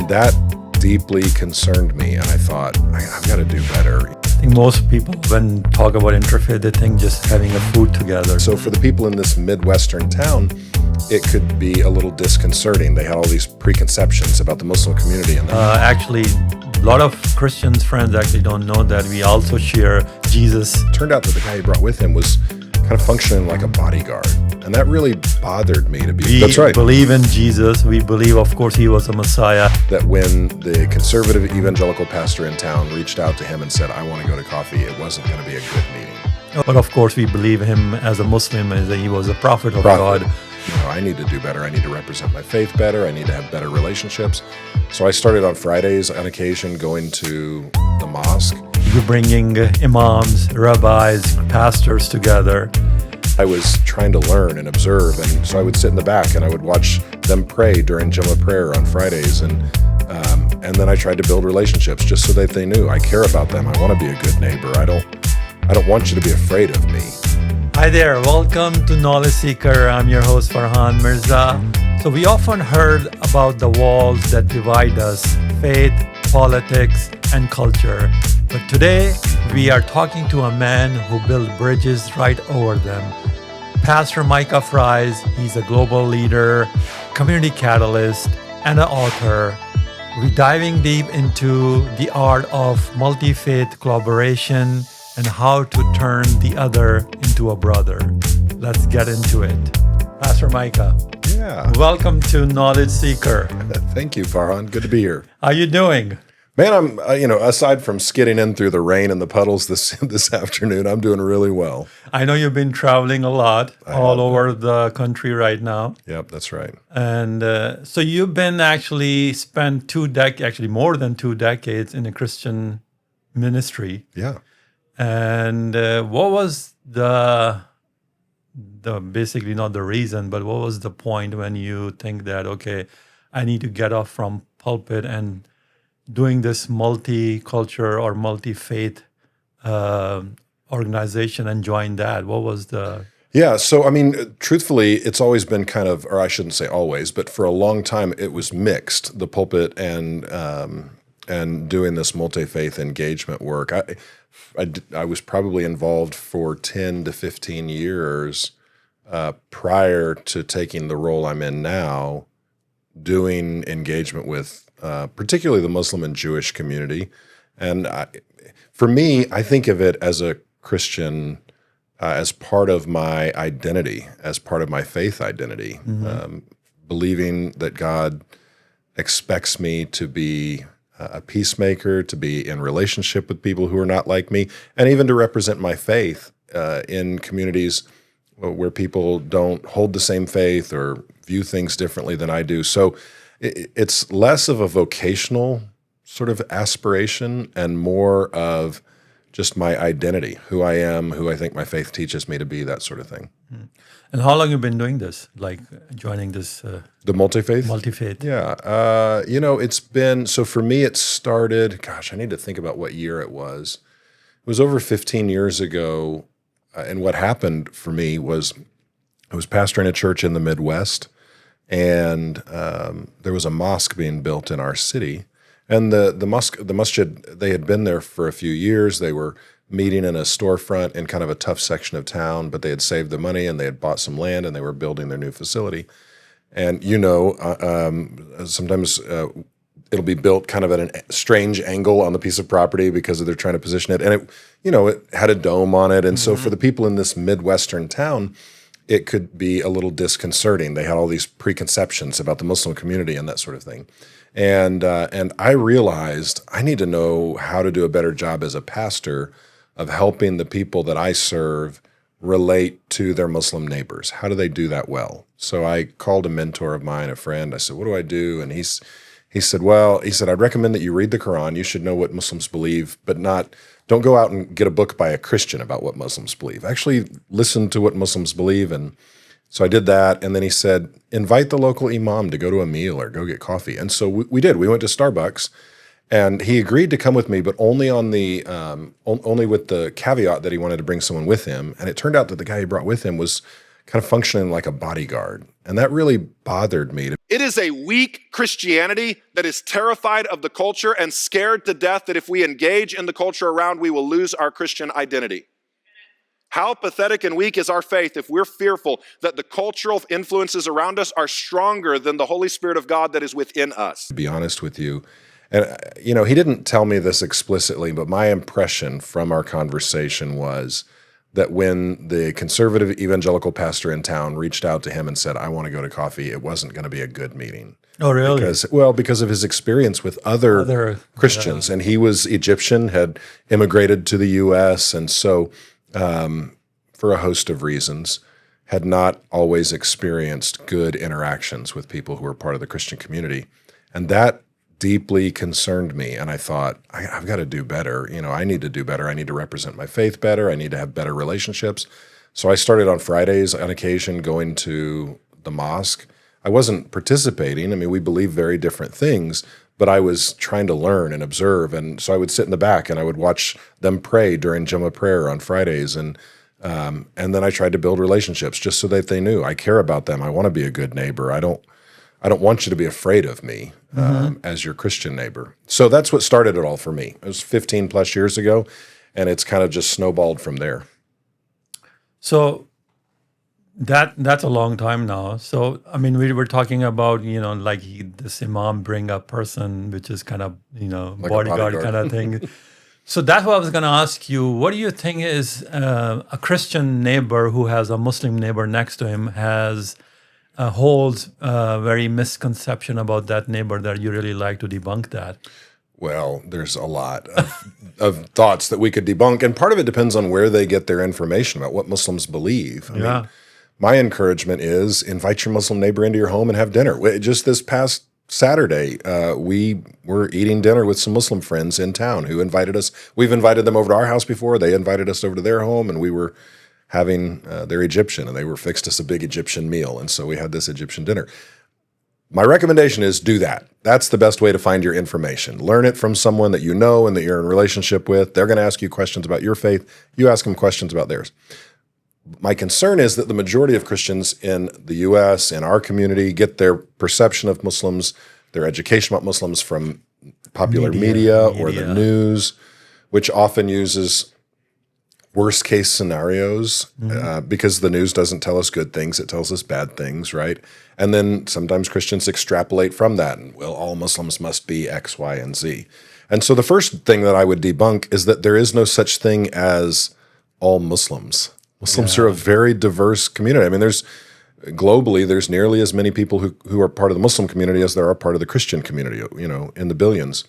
And that deeply concerned me, and I thought, I've got to do better. I think most people, when talk about interfaith, they think just having a food together. So for the people in this Midwestern town, it could be a little disconcerting. They had all these preconceptions about the Muslim community. And Actually, a lot of Christians friends actually don't know that we also share Jesus. it turned out that the guy he brought with him was kind of functioning like a bodyguard. And that really bothered me to be. We That's right. believe in Jesus. We believe, of course, he was a Messiah. That when the conservative evangelical pastor in town reached out to him and said, I want to go to coffee, it wasn't going to be a good meeting. But of course, we believe him as a Muslim, as he was a prophet of God. You know, I need to do better. I need to represent my faith better. I need to have better relationships. So I started on Fridays on occasion going to the mosque. You're bringing imams, rabbis, pastors together. I was trying to learn and observe, and so I would sit in the back and I would watch them pray during Jummah prayer on Fridays, and then I tried to build relationships just so that they knew I care about them. I want to be a good neighbor. I don't want you to be afraid of me. Hi there, welcome to Knowledge Seeker. I'm your host Farhan Mirza. So we often heard about the walls that divide us, faith, politics, and culture. But today we are talking to a man who built bridges right over them. Pastor Micah Fries, he's a global leader, community catalyst, and an author. We're diving deep into the art of multi-faith collaboration and how to turn the other into a brother. Let's get into it. Pastor Micah. Yeah. Welcome to Knowledge Seeker. Thank you, Farhan. Good to be here. How you doing? Man, I'm, aside from skidding in through the rain and the puddles this afternoon, I'm doing really well. I know you've been traveling a lot all over the country right now. Yep, that's right. And so you've been spent more than 2 decades in a Christian ministry. Yeah. And what was the basically not the reason, but what was the point when you think that, okay, I need to get off from pulpit and doing this multicultural or multi-faith organization and join that? What was the... Yeah, so I mean, truthfully, it's always been kind of, or I shouldn't say always, but for a long time it was mixed, the pulpit and doing this multi-faith engagement work. I was probably involved for 10 to 15 years prior to taking the role I'm in now, doing engagement with particularly the Muslim and Jewish community. And for me, I think of it as a Christian as part of my identity, as part of my faith identity, believing that God expects me to be a peacemaker, to be in relationship with people who are not like me, and even to represent my faith in communities where people don't hold the same faith or view things differently than I do. So it's less of a vocational sort of aspiration and more of just my identity, who I am, who I think my faith teaches me to be, that sort of thing. And how long have you been doing this, like joining this? The multi-faith? Multi-faith. Yeah. It's been, so for me it started, I need to think about what year it was. It was over 15 years ago. And what happened for me was I was pastoring a church in the Midwest, and there was a mosque being built in our city. And the masjid, they had been there for a few years. They were meeting in a storefront in kind of a tough section of town, but they had saved the money and they had bought some land and they were building their new facility. And sometimes it'll be built kind of at a strange angle on the piece of property because they're trying to position it. And it had a dome on it. And so for the people in this Midwestern town, it could be a little disconcerting. They had all these preconceptions about the Muslim community and that sort of thing. And I realized I need to know how to do a better job as a pastor of helping the people that I serve relate to their Muslim neighbors. How do they do that well? So I called a mentor of mine, a friend. I said, what do I do? And he said, I'd recommend that you read the Quran. You should know what Muslims believe, but don't go out and get a book by a Christian about what Muslims believe. Actually listen to what Muslims believe. And so I did that. And then he said, invite the local Imam to go to a meal or go get coffee. And so we did. We went to Starbucks, and he agreed to come with me, but only on the only with the caveat that he wanted to bring someone with him. And it turned out that the guy he brought with him was kind of functioning like a bodyguard. And that really bothered me. It is a weak Christianity that is terrified of the culture and scared to death that if we engage in the culture around, we will lose our Christian identity. How pathetic and weak is our faith if we're fearful that the cultural influences around us are stronger than the Holy Spirit of God that is within us? To be honest with you, and he didn't tell me this explicitly, but my impression from our conversation was that when the conservative evangelical pastor in town reached out to him and said, I want to go to coffee, it wasn't going to be a good meeting. Oh, really? Because of his experience with other Christians. And he was Egyptian, had immigrated to the U.S., and so for a host of reasons, had not always experienced good interactions with people who were part of the Christian community. And that deeply concerned me. And I thought, I've got to do better. I need to do better. I need to represent my faith better. I need to have better relationships. So I started on Fridays on occasion going to the mosque. I wasn't participating. I mean, we believe very different things, but I was trying to learn and observe. And so I would sit in the back and I would watch them pray during Jummah prayer on Fridays. And then I tried to build relationships just so that they knew I care about them. I want to be a good neighbor. I don't want you to be afraid of me as your Christian neighbor. So that's what started it all for me. It was 15 plus years ago, and it's kind of just snowballed from there. So that's a long time now. So, I mean, we were talking about, this Imam bring a person, which is kind of, like bodyguard kind of thing. So that's what I was going to ask you. What do you think is a Christian neighbor who has a Muslim neighbor next to him holds a very misconception about that neighbor that you really like to debunk that? Well, there's a lot of thoughts that we could debunk, and part of it depends on where they get their information about what Muslims believe. I mean, my encouragement is invite your Muslim neighbor into your home and have dinner. Just this past Saturday, we were eating dinner with some Muslim friends in town who invited us. We've invited them over to our house before. They invited us over to their home, and we were having they're Egyptian, and they were fixed us a big Egyptian meal, and so we had this Egyptian dinner. My recommendation is do that. That's the best way to find your information. Learn it from someone that you know and that you're in a relationship with. They're going to ask you questions about your faith. You ask them questions about theirs. My concern is that the majority of Christians in the U.S., in our community, get their perception of Muslims, their education about Muslims from popular media or the news, which often uses worst case scenarios because the news doesn't tell us good things, it tells us bad things, right? And then sometimes Christians extrapolate from that, and well, all Muslims must be X, Y, and Z. And so the first thing that I would debunk is that there is no such thing as all Muslims. Muslims are a very diverse community. I mean, globally, there's nearly as many people who are part of the Muslim community as there are part of the Christian community, in the billions.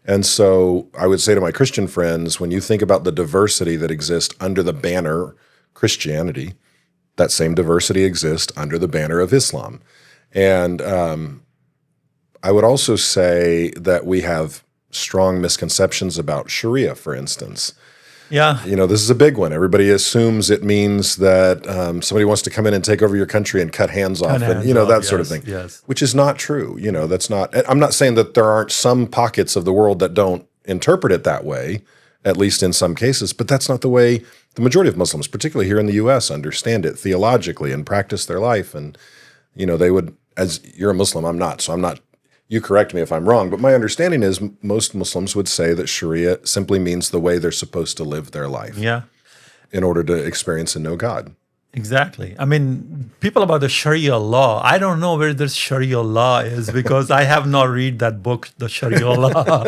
And so I would say to my Christian friends, when you think about the diversity that exists under the banner Christianity, that same diversity exists under the banner of Islam. And I would also say that we have strong misconceptions about Sharia, for instance. Yeah. This is a big one. Everybody assumes it means that somebody wants to come in and take over your country and cut hands off and, that sort of thing, which is not true. That's not, I'm not saying that there aren't some pockets of the world that don't interpret it that way, at least in some cases, but that's not the way the majority of Muslims, particularly here in the U.S., understand it theologically and practice their life. And, they would, as you're a Muslim, I'm not, so I'm not, you correct me if I'm wrong, but my understanding is most Muslims would say that Sharia simply means the way they're supposed to live their life in order to experience and know God. Exactly. I mean, people about the Sharia law, I don't know where this Sharia law is because I have not read that book, the Sharia law,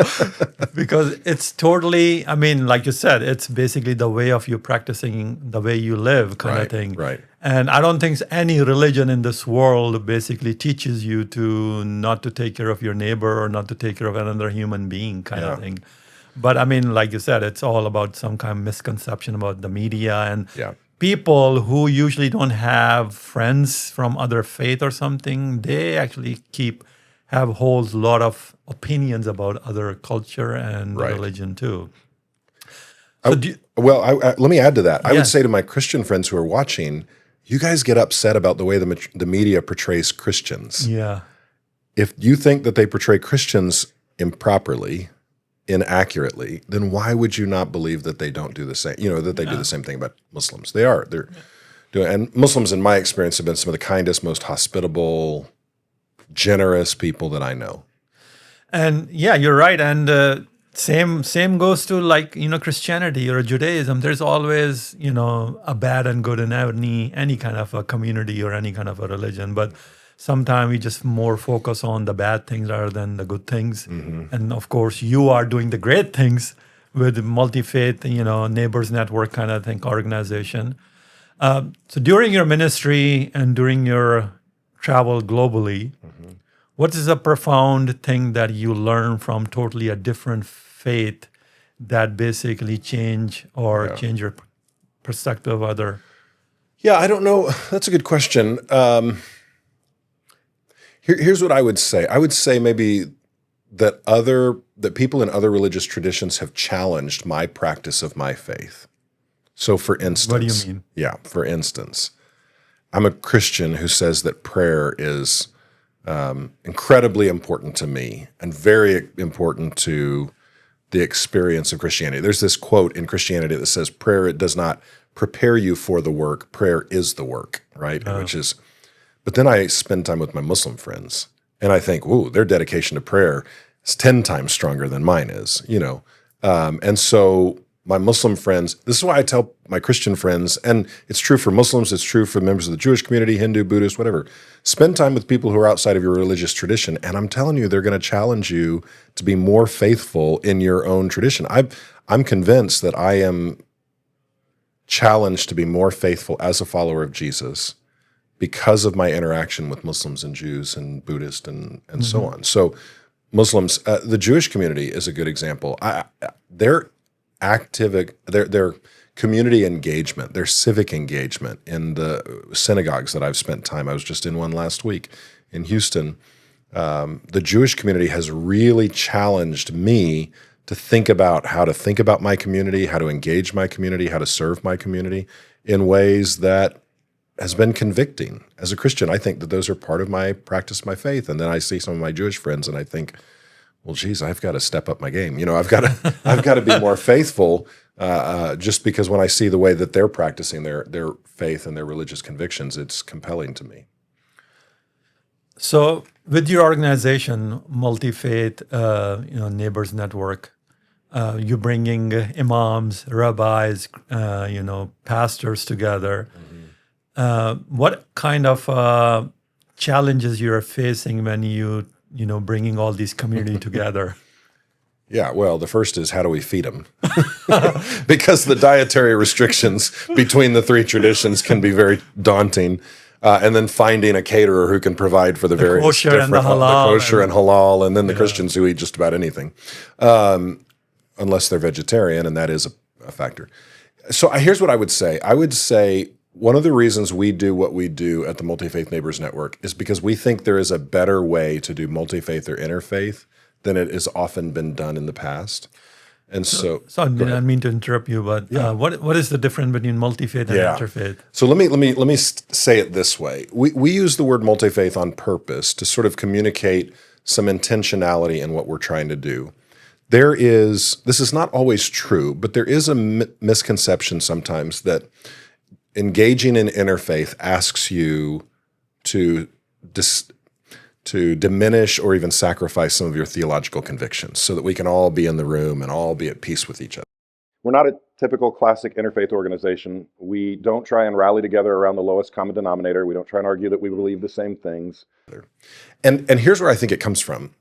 because it's totally, I mean, like you said, it's basically the way of you practicing the way you live kind of thing. Right. And I don't think any religion in this world basically teaches you to not to take care of your neighbor or not to take care of another human being kind of thing. But I mean, like you said, it's all about some kind of misconception about the media and people who usually don't have friends from other faith or something, they actually have a whole lot of opinions about other culture and religion too. So let me add to that. I would say to my Christian friends who are watching, you guys get upset about the way the media portrays Christians. Yeah. If you think that they portray Christians improperly, inaccurately, then why would you not believe that they don't do the same, that they do the same thing about Muslims? They're doing, and Muslims in my experience have been some of the kindest, most hospitable, generous people that I know. And yeah, you're right. And same goes to like, Christianity or Judaism. There's always, a bad and good in any kind of a community or any kind of a religion. But sometimes we just more focus on the bad things rather than the good things. And of course, you are doing the great things with multi-faith, neighbors network kind of thing, organization. So during your ministry and during your travel globally, what is a profound thing that you learn from totally a different faith that basically change your perspective of other? Yeah, I don't know. That's a good question. Here's what I would say. I would say maybe that people in other religious traditions have challenged my practice of my faith. So for instance, what do you mean? Yeah, for instance, I'm a Christian who says that prayer is incredibly important to me and very important to the experience of Christianity. There's this quote in Christianity that says, prayer, it does not prepare you for the work, prayer is the work, right? But then I spend time with my Muslim friends and I think, ooh, their dedication to prayer is 10 times stronger than mine is, and so my Muslim friends, this is why I tell my Christian friends, and it's true for Muslims, it's true for members of the Jewish community, Hindu, Buddhist, whatever. Spend time with people who are outside of your religious tradition, and I'm telling you, they're going to challenge you to be more faithful in your own tradition. I'm convinced that I am challenged to be more faithful as a follower of Jesus because of my interaction with Muslims and Jews and Buddhists and so on. So Muslims, the Jewish community is a good example. Their community engagement, their civic engagement in the synagogues that I've spent time. I was just in one last week in Houston. The Jewish community has really challenged me to think about how to think about my community, how to engage my community, how to serve my community in ways that has been convicting. As a Christian, I think that those are part of my practice of my faith. And then I see some of my Jewish friends and I think, well, geez, I've got to step up my game. I've got to be more faithful. Just because when I see the way that they're practicing their faith and their religious convictions, it's compelling to me. So, with your organization, Multi-Faith, Neighbors Network, you're bringing imams, rabbis, pastors together. What kind of challenges you're facing when bringing all these community together? Yeah, well, the first is how do we feed them? Because the dietary restrictions between the three traditions can be very daunting. And then finding a caterer who can provide for the various kosher different, and the halal, the kosher and halal, and then the Christians who eat just about anything, unless they're vegetarian, and that is a factor. So here's what I would say. I would say one of the reasons we do what we do at the Multi-Faith Neighbors Network is because we think there is a better way to do multi-faith or interfaith than it has often been done in the past. And so I didn't mean to interrupt you, but what is the difference between multi-faith and interfaith? So let me say it this way. We use the word multi-faith on purpose to sort of communicate some intentionality in what we're trying to do. This is not always true, but there is a misconception sometimes that engaging in interfaith asks you to diminish or even sacrifice some of your theological convictions so that we can all be in the room and all be at peace with each other. We're not a typical classic interfaith organization. We don't try and rally together around the lowest common denominator. We don't try and argue that we believe the same things. And here's where I think it comes from.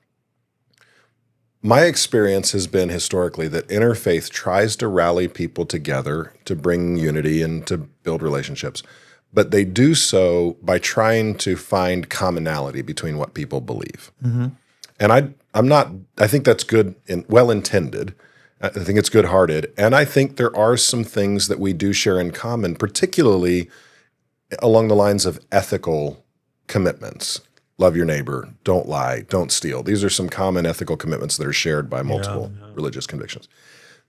My experience has been historically that interfaith tries to rally people together to bring unity and to build relationships. But they do so by trying to find commonality between what people believe. And I think that's good and well-intended. I think it's good-hearted. And I think there are some things that we do share in common, particularly along the lines of ethical commitments. Love your neighbor, don't lie, don't steal. These are some common ethical commitments that are shared by multiple religious convictions.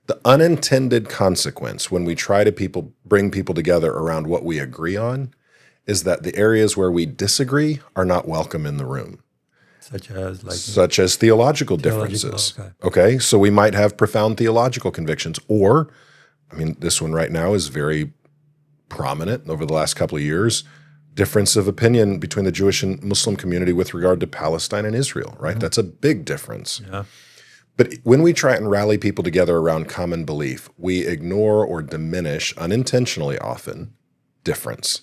The unintended consequence when we try to bring people together around what we agree on is that the areas where we disagree are not welcome in the room. Such as theological differences. Okay, so we might have profound theological convictions, or, this one right now is very prominent over the last couple of years. difference of opinion between the Jewish and Muslim community with regard to Palestine and Israel, right? That's a big difference. Yeah. But when we try and rally people together around common belief, we ignore or diminish, unintentionally often, difference.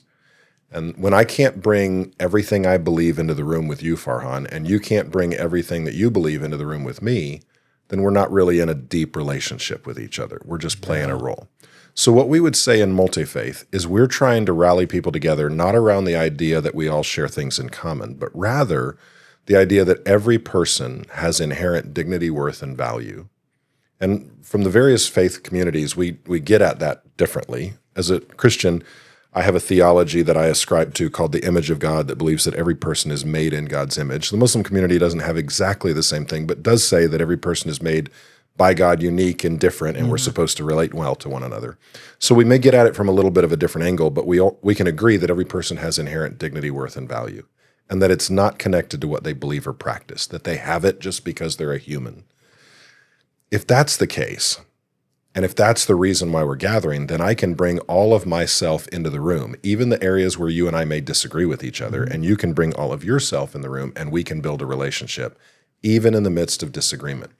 And when I can't bring everything I believe into the room with you, Farhan, and you can't bring everything that you believe into the room with me, then we're not really in a deep relationship with each other. We're just playing a role. So what we would say in multi-faith is we're trying to rally people together not around the idea that we all share things in common, but rather the idea that every person has inherent dignity, worth, and value. And from the various faith communities, we get at that differently. As a Christian, I have a theology that I ascribe to called the image of God that believes that every person is made in God's image. The Muslim community doesn't have exactly the same thing, but does say that every person is made by God unique and different, and we're supposed to relate well to one another. So we may get at it from a little bit of a different angle, but we can agree that every person has inherent dignity, worth, and value, and that it's not connected to what they believe or practice, that they have it just because they're a human. If that's the case, and if that's the reason why we're gathering, then I can bring all of myself into the room, even the areas where you and I may disagree with each other, and you can bring all of yourself in the room, and we can build a relationship, even in the midst of disagreement.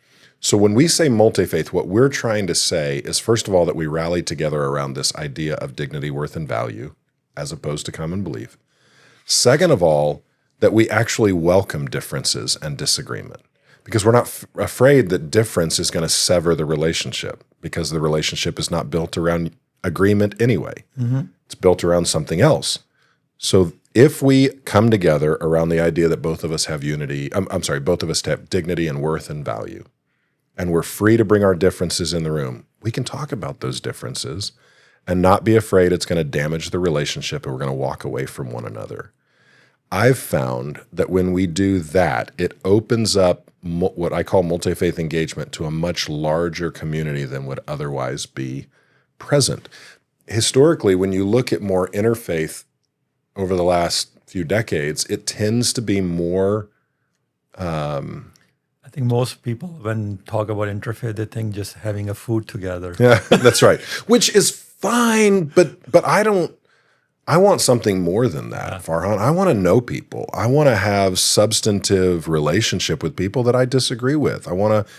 So when we say multi-faith, what we're trying to say is, first of all, that we rally together around this idea of dignity, worth, and value, as opposed to common belief. Second of all, that we actually welcome differences and disagreement, because we're not afraid that difference is going to sever the relationship, because the relationship is not built around agreement anyway. It's built around something else. So if we come together around the idea that both of us have both of us have dignity and worth and value, and we're free to bring our differences in the room, we can talk about those differences and not be afraid it's going to damage the relationship and we're going to walk away from one another. I've found that when we do that, it opens up what I call multi-faith engagement to a much larger community than would otherwise be present. Historically, when you look at more interfaith over the last few decades, it tends to be more I think most people, when talk about interfaith, they think just having a food together. Yeah, that's right. Which is fine, but I want something more than that, Farhan. I want to know people. I want to have substantive relationship with people that I disagree with. I want to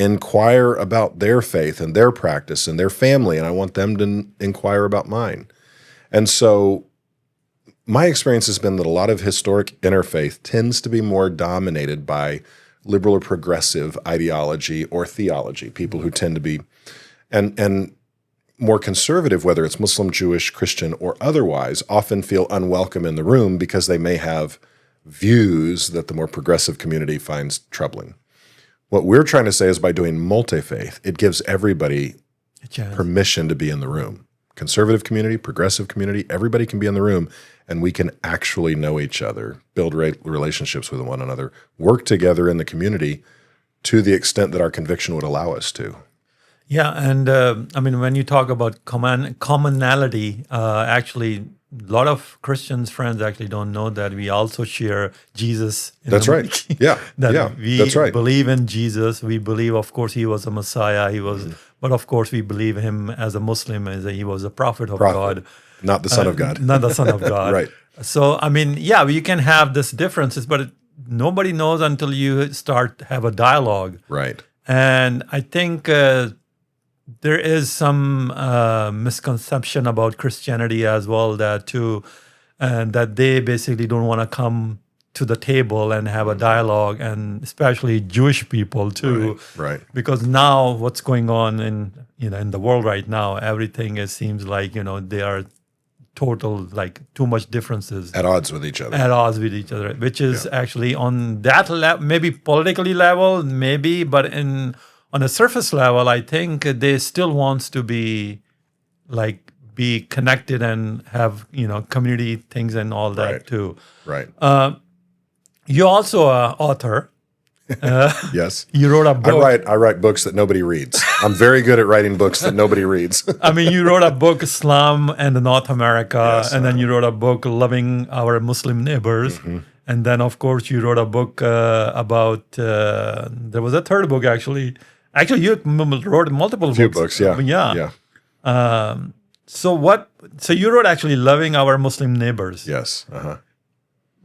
inquire about their faith and their practice and their family, and I want them to inquire about mine. And so my experience has been that a lot of historic interfaith tends to be more dominated by liberal or progressive ideology or theology, people who tend to be, and more conservative, whether it's Muslim, Jewish, Christian, or otherwise, often feel unwelcome in the room because they may have views that the more progressive community finds troubling. What we're trying to say is by doing multi-faith, it gives everybody permission to be in the room. Conservative community, progressive community, everybody can be in the room, and we can actually know each other, build relationships with one another, work together in the community to the extent that our conviction would allow us to. Yeah, and I mean, when you talk about commonality, actually, a lot of Christians friends actually don't know that we also share Jesus. That's right. Yeah, We that's right. believe in Jesus. We believe, of course, he was a Messiah. He was, but of course, we believe him as a Muslim, as he was a prophet of God, not the Son of God, not the Son of God. Right. So, I mean, yeah, you can have these differences, but nobody knows until you start to have a dialogue. Right. And I think there is some misconception about Christianity as well, that they basically don't want to come to the table and have a dialogue, and especially Jewish people too. Right. Because now what's going on in the world right now, everything seems like they are total, like, too much differences. At odds with each other. Which is actually on that level, maybe politically level, maybe, but on a surface level, I think they still wants to be connected and have, community things and all that too. Right. You're also an author. Yes. You wrote a book. I write books that nobody reads. I'm very good at writing books that nobody reads. I mean, you wrote a book, Islam and North America, and then you wrote a book, Loving Our Muslim Neighbors. And then, of course, you wrote a book about, there was a third book, actually. Actually, you wrote multiple books. Yeah. So you wrote actually loving our Muslim neighbors. Yes.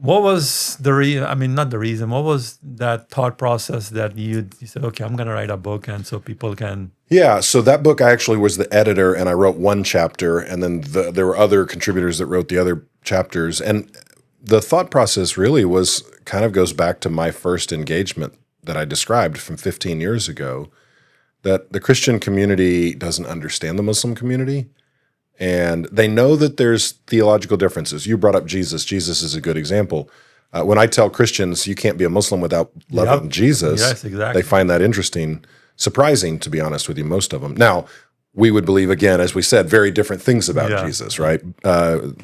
What was the not the reason. What was that thought process that you said, okay, I'm going to write a book, and so people can. Yeah, so that book, I actually was the editor, and I wrote one chapter, and then there were other contributors that wrote the other chapters. And the thought process really goes back to my first engagement that I described from 15 years ago, that the Christian community doesn't understand the Muslim community. And they know that there's theological differences. You brought up Jesus. Jesus is a good example. When I tell Christians you can't be a Muslim without loving Jesus, yes, exactly. They find that interesting, surprising, to be honest with you, most of them. Now, we would believe, again, as we said, very different things about Jesus, right? The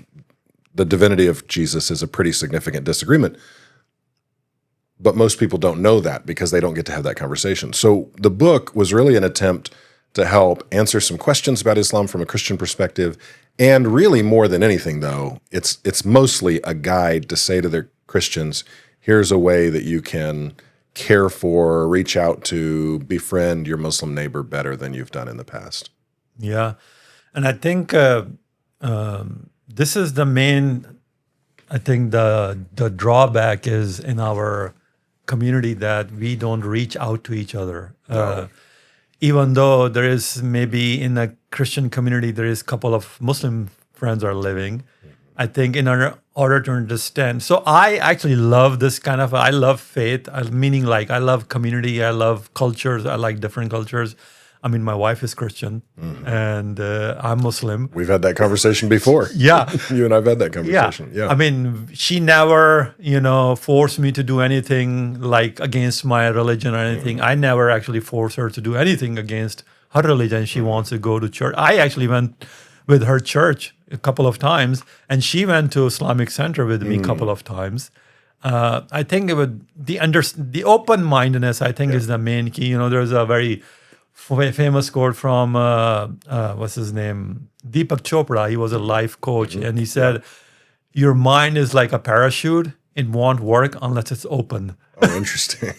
divinity of Jesus is a pretty significant disagreement. But most people don't know that because they don't get to have that conversation. So the book was really an attempt to help answer some questions about Islam from a Christian perspective. And really, more than anything, though, it's mostly a guide to say to their Christians, here's a way that you can care for, reach out to, befriend your Muslim neighbor better than you've done in the past. Yeah. And I think this is the main, the drawback is in our community that we don't reach out to each other. No. Even though there is maybe in a Christian community, there is a couple of Muslim friends are living. I think in order to understand. So I actually love this kind of, I love faith, meaning like I love community, I love cultures, I like different cultures. I mean, my wife is Christian and I'm Muslim. We've had that conversation before. Yeah. You and I've had that conversation. Yeah. I mean, she never, forced me to do anything like against my religion or anything. I never actually forced her to do anything against her religion. She wants to go to church. I actually went with her church a couple of times, and she went to Islamic Center with me a couple of times. I think the open-mindedness, I think, is the main key. There's a very famous quote from what's his name, Deepak Chopra. He was a life coach, and he said, "Your mind is like a parachute; it won't work unless it's open." Oh, interesting.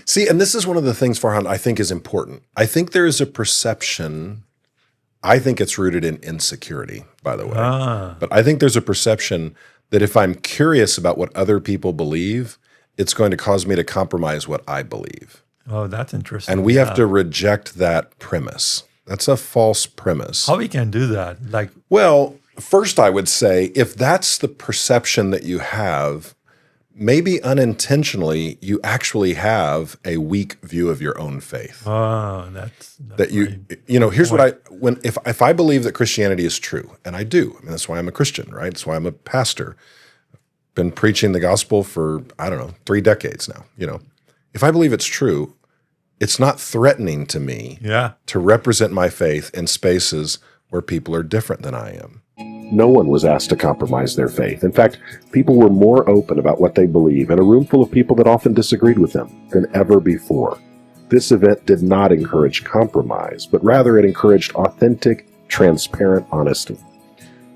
See, and this is one of the things, Farhan, I think is important. I think there is a perception. I think it's rooted in insecurity, by the way. But I think there's a perception that if I'm curious about what other people believe, it's going to cause me to compromise what I believe. Oh, that's interesting. And we have to reject that premise. That's a false premise. How we can do that? Well, first I would say, if that's the perception that you have, maybe unintentionally you actually have a weak view of your own faith. Oh, that's that here's what if I believe that Christianity is true, and I do. I mean, that's why I'm a Christian, right? That's why I'm a pastor. Been preaching the gospel for 3 decades now. If I believe it's true, it's not threatening to me to represent my faith in spaces where people are different than I am. No one was asked to compromise their faith. In fact, people were more open about what they believe in a room full of people that often disagreed with them than ever before. This event did not encourage compromise, but rather it encouraged authentic, transparent honesty.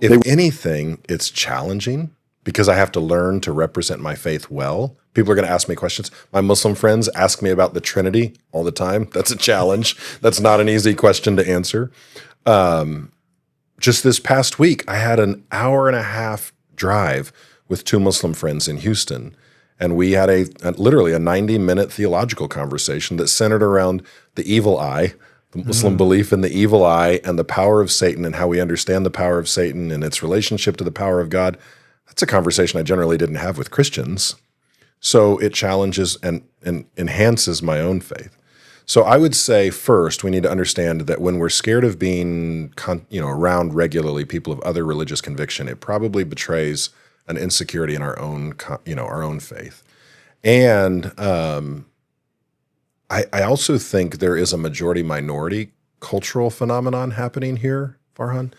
If anything, it's challenging because I have to learn to represent my faith well. People are going to ask me questions. My Muslim friends ask me about the Trinity all the time. That's a challenge. That's not an easy question to answer. Just this past week, I had an hour-and-a-half drive with 2 Muslim friends in Houston, and we had literally a 90-minute theological conversation that centered around the evil eye, the Muslim belief in the evil eye and the power of Satan and how we understand the power of Satan and its relationship to the power of God. That's a conversation I generally didn't have with Christians. So it challenges and enhances my own faith. So I would say first we need to understand that when we're scared of being around regularly people of other religious conviction, it probably betrays an insecurity in our own faith. And I also think there is a majority-minority cultural phenomenon happening here, Farhan.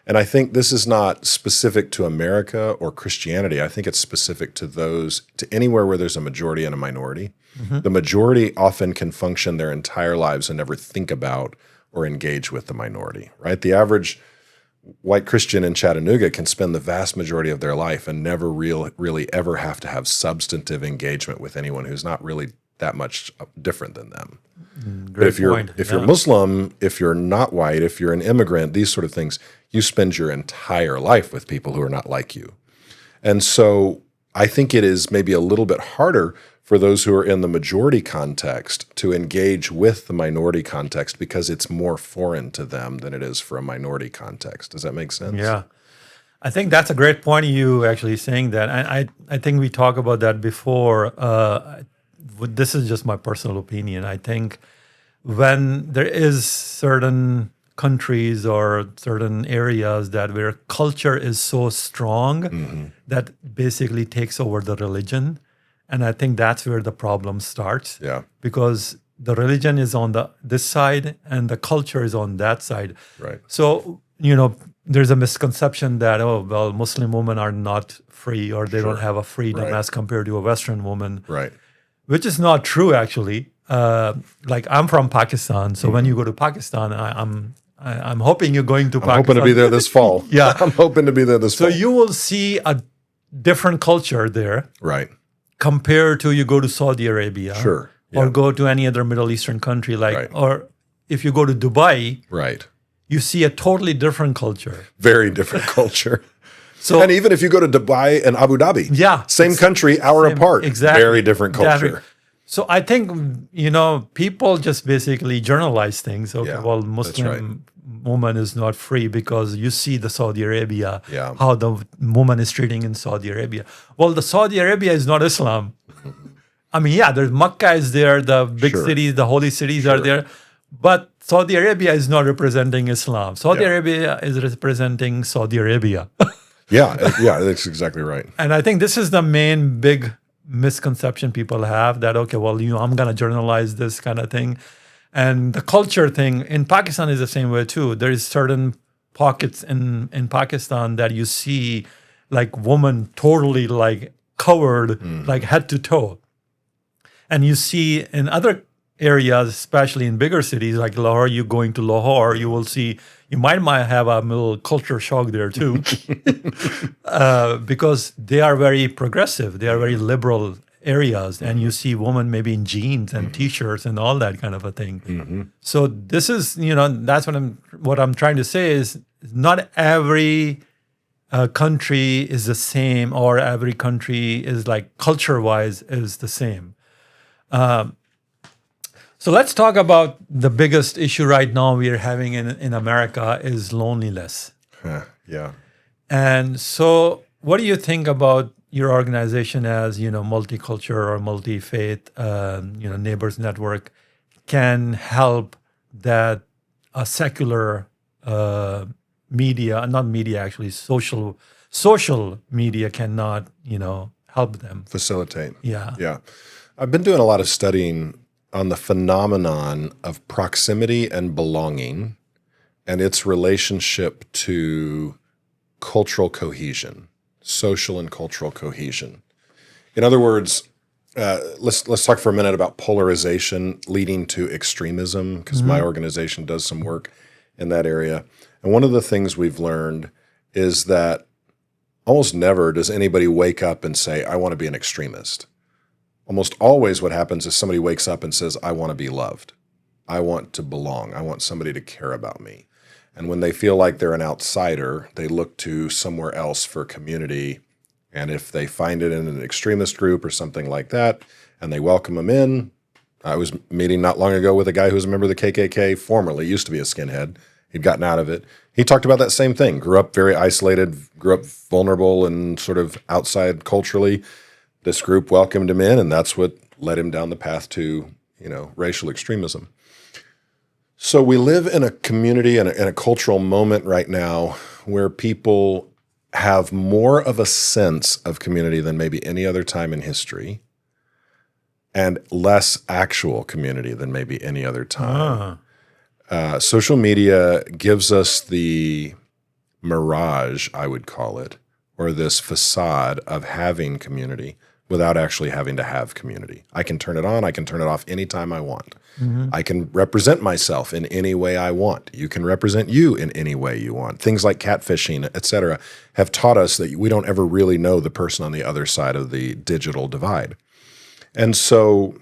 And I think this is not specific to America or Christianity. I think it's specific to anywhere where there's a majority and a minority. The majority often can function their entire lives and never think about or engage with the minority, right? The average white Christian in Chattanooga can spend the vast majority of their life and never really ever have to have substantive engagement with anyone who's not really that much different than them. Great point. If you're Muslim, if you're not white, if you're an immigrant, these sort of things, you spend your entire life with people who are not like you. And so I think it is maybe a little bit harder for those who are in the majority context to engage with the minority context because it's more foreign to them than it is for a minority context. Does that make sense? Yeah. I think that's a great point, you actually saying that. I think we talked about that before. This is just my personal opinion. I think when there is certain countries or certain areas that where culture is so strong that basically takes over the religion, and I think that's where the problem starts. Yeah. Because the religion is on this side and the culture is on that side. Right. So, there's a misconception that, Muslim women are not free or they don't have a freedom as compared to a Western woman. Right. Which is not true, actually. Like I'm from Pakistan, so when you go to Pakistan, I'm hoping you're going to Pakistan. I'm hoping to be there this fall. Yeah. I'm hoping to be there this fall. So you will see a different culture there. Right. Compared to you go to Saudi Arabia. Sure. Or go to any other Middle Eastern country, Right. or if you go to Dubai, Right. you see a totally different culture. Very different culture. So, and even if you go to Dubai and Abu Dhabi, same country, hour apart, very different culture. So I think, people just basically generalize things. Okay, Muslim woman is not free because you see the Saudi Arabia, how the woman is treating in Saudi Arabia. Well, the Saudi Arabia is not Islam. I mean, there's Micah is there, the big cities, the holy cities are there, but Saudi Arabia is not representing Islam. Saudi Arabia is representing Saudi Arabia. Yeah, that's exactly right. And I think this is the main big misconception people have that, okay, I'm going to journalize this kind of thing. And the culture thing in Pakistan is the same way too. There is certain pockets in Pakistan that you see like women totally like covered, like head to toe. And you see in other areas, especially in bigger cities like Lahore, you going to Lahore, you will see, you might have a little culture shock there too, because they are very progressive, they are very liberal areas, and you see women maybe in jeans and t-shirts and all that kind of a thing. So this is, that's what I'm trying to say is not every country is the same, or every country is like culture-wise is the same. So let's talk about the biggest issue right now we are having in America is loneliness. Yeah. And so what do you think about your organization as, multicultural or multi-faith, Neighbors Network can help that a secular media, not media actually, social media cannot, help them? Facilitate. Yeah. I've been doing a lot of studying on the phenomenon of proximity and belonging and its relationship to cultural cohesion, social and cultural cohesion. In other words, let's talk for a minute about polarization leading to extremism, because my organization does some work in that area. And one of the things we've learned is that almost never does anybody wake up and say, I want to be an extremist. Almost always what happens is somebody wakes up and says, I want to be loved. I want to belong. I want somebody to care about me. And when they feel like they're an outsider, they look to somewhere else for community. And if they find it in an extremist group or something like that, and they welcome them in, I was meeting not long ago with a guy who was a member of the KKK, formerly used to be a skinhead. He'd gotten out of it. He talked about that same thing, grew up very isolated, grew up vulnerable and sort of outside culturally. This group welcomed him in, and that's what led him down the path to, racial extremism. So we live in a community and a cultural moment right now where people have more of a sense of community than maybe any other time in history, and less actual community than maybe any other time. Social media gives us the mirage, I would call it, or this facade of having community without actually having to have community. I can turn it on, I can turn it off anytime I want. I can represent myself in any way I want. You can represent you in any way you want. Things like catfishing, et cetera, have taught us that we don't ever really know the person on the other side of the digital divide. And so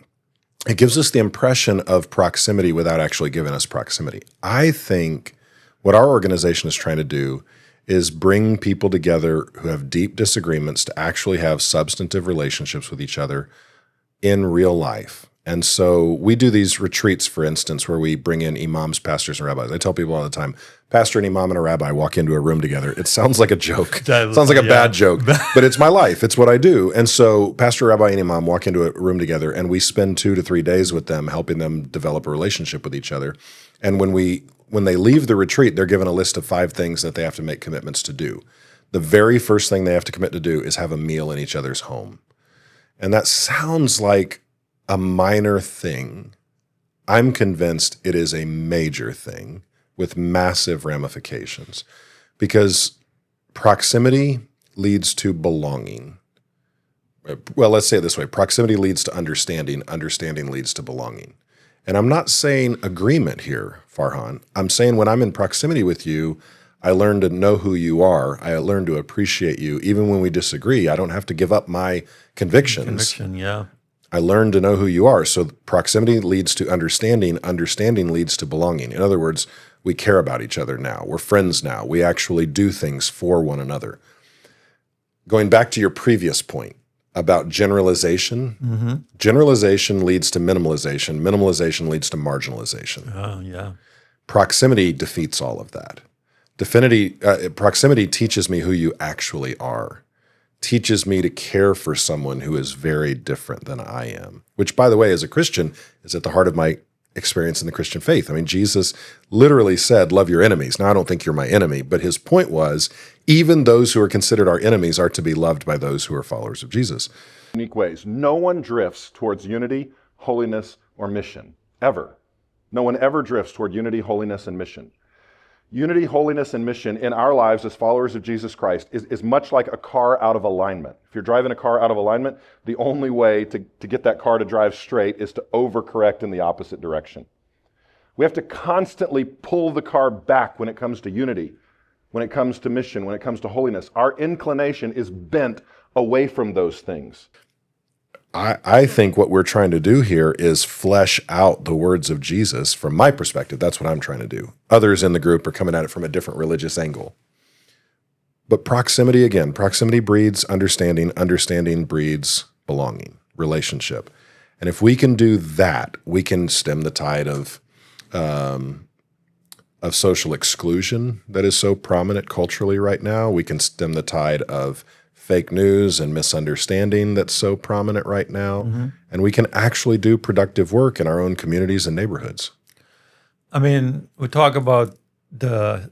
it gives us the impression of proximity without actually giving us proximity. I think what our organization is trying to do is bring people together who have deep disagreements to actually have substantive relationships with each other in real life. And so we do these retreats, for instance, where we bring in imams, pastors, and rabbis. I tell people all the time, pastor, an imam, and a rabbi walk into a room together. It sounds like a joke. It sounds like a bad joke, but it's my life. It's what I do. And so pastor, rabbi, and imam walk into a room together, and we spend 2 to 3 days with them, helping them develop a relationship with each other. And when they leave the retreat, they're given a list of 5 things that they have to make commitments to do. The very first thing they have to commit to do is have a meal in each other's home. And that sounds like a minor thing. I'm convinced it is a major thing with massive ramifications, because proximity leads to belonging. Well, let's say it this way. Proximity leads to understanding. Understanding leads to belonging. And I'm not saying agreement here, Farhan. I'm saying when I'm in proximity with you, I learn to know who you are. I learn to appreciate you. Even when we disagree, I don't have to give up my convictions. Yeah. I learn to know who you are. So proximity leads to understanding. Understanding leads to belonging. In other words, we care about each other now. We're friends now. We actually do things for one another. Going back to your previous point about generalization, generalization leads to minimalization. Minimalization leads to marginalization. Oh, yeah. Proximity defeats all of that. Proximity teaches me who you actually are. Teaches me to care for someone who is very different than I am, which, by the way, as a Christian, is at the heart of my experience in the Christian faith. I mean, Jesus literally said, love your enemies. Now, I don't think you're my enemy, but his point was, even those who are considered our enemies are to be loved by those who are followers of Jesus. Unique ways. No one drifts towards unity, holiness, or mission, ever. No one ever drifts toward unity, holiness, and mission. Unity, holiness, and mission in our lives as followers of Jesus Christ is much like a car out of alignment. If you're driving a car out of alignment, the only way to get that car to drive straight is to overcorrect in the opposite direction. We have to constantly pull the car back when it comes to unity, when it comes to mission, when it comes to holiness. Our inclination is bent away from those things. I think what we're trying to do here is flesh out the words of Jesus. From my perspective, that's what I'm trying to do. Others in the group are coming at it from a different religious angle. But proximity, again, proximity breeds understanding. Understanding breeds belonging, relationship. And if we can do that, we can stem the tide of social exclusion that is so prominent culturally right now. We can stem the tide of fake news and misunderstanding that's so prominent right now. And we can actually do productive work in our own communities and neighborhoods. I mean, we talk about the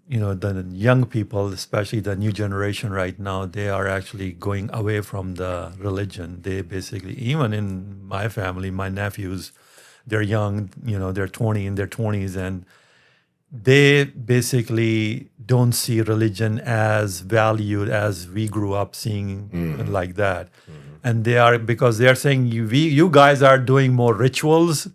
young people, especially the new generation right now, they are actually going away from the religion. They basically, even in my family, my nephews, they're young, they're 20 in their 20s, and they basically don't see religion as valued as we grew up seeing like that. And because they are saying you guys are doing more rituals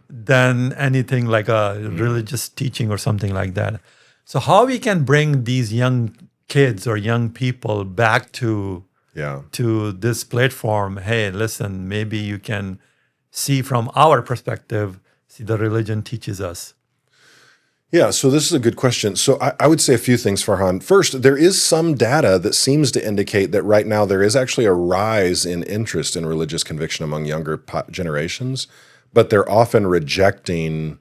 than anything like a religious teaching or something like that. So how we can bring these young kids or young people back to this platform? Hey, listen, maybe you can see from our perspective, see the religion teaches us. Yeah, so this is a good question. So I would say a few things, Farhan. First, there is some data that seems to indicate that right now there is actually a rise in interest in religious conviction among younger generations, but they're often rejecting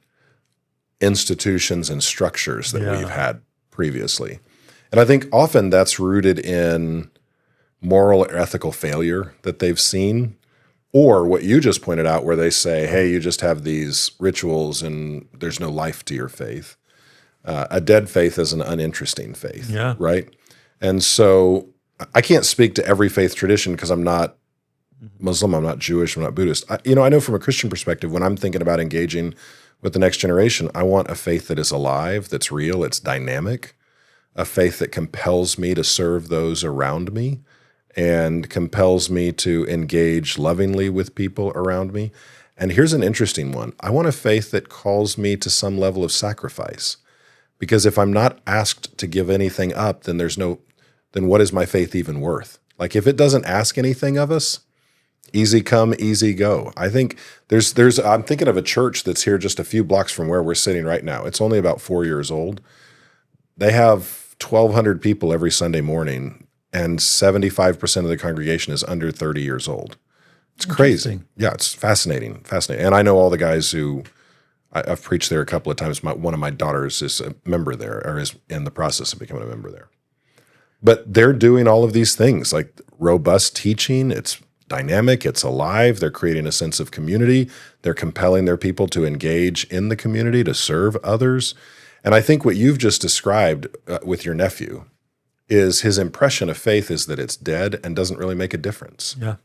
institutions and structures that we've had previously. And I think often that's rooted in moral or ethical failure that they've seen, or what you just pointed out where they say, hey, you just have these rituals and there's no life to your faith. A dead faith is an uninteresting faith, right? And so I can't speak to every faith tradition because I'm not Muslim, I'm not Jewish, I'm not Buddhist. I know from a Christian perspective, when I'm thinking about engaging with the next generation, I want a faith that is alive, that's real, it's dynamic, a faith that compels me to serve those around me and compels me to engage lovingly with people around me. And here's an interesting one. I want a faith that calls me to some level of sacrifice. Because if I'm not asked to give anything up, then what is my faith even worth? Like if it doesn't ask anything of us, Easy come, easy go. I think I'm thinking of a church that's here just a few blocks from where we're sitting right now. It's only about 4 years old. They have 1,200 people every Sunday morning, and 75% of the congregation is under 30 years old. It's crazy. Yeah, it's fascinating. And I know all the guys who I've preached there a couple of times. One of my daughters is a member there, or is in the process of becoming a member there. But they're doing all of these things, like robust teaching. It's dynamic, it's alive. They're creating a sense of community. They're compelling their people to engage in the community, to serve others. And I think what you've just described with your nephew is his impression of faith is that it's dead and doesn't really make a difference. Yeah.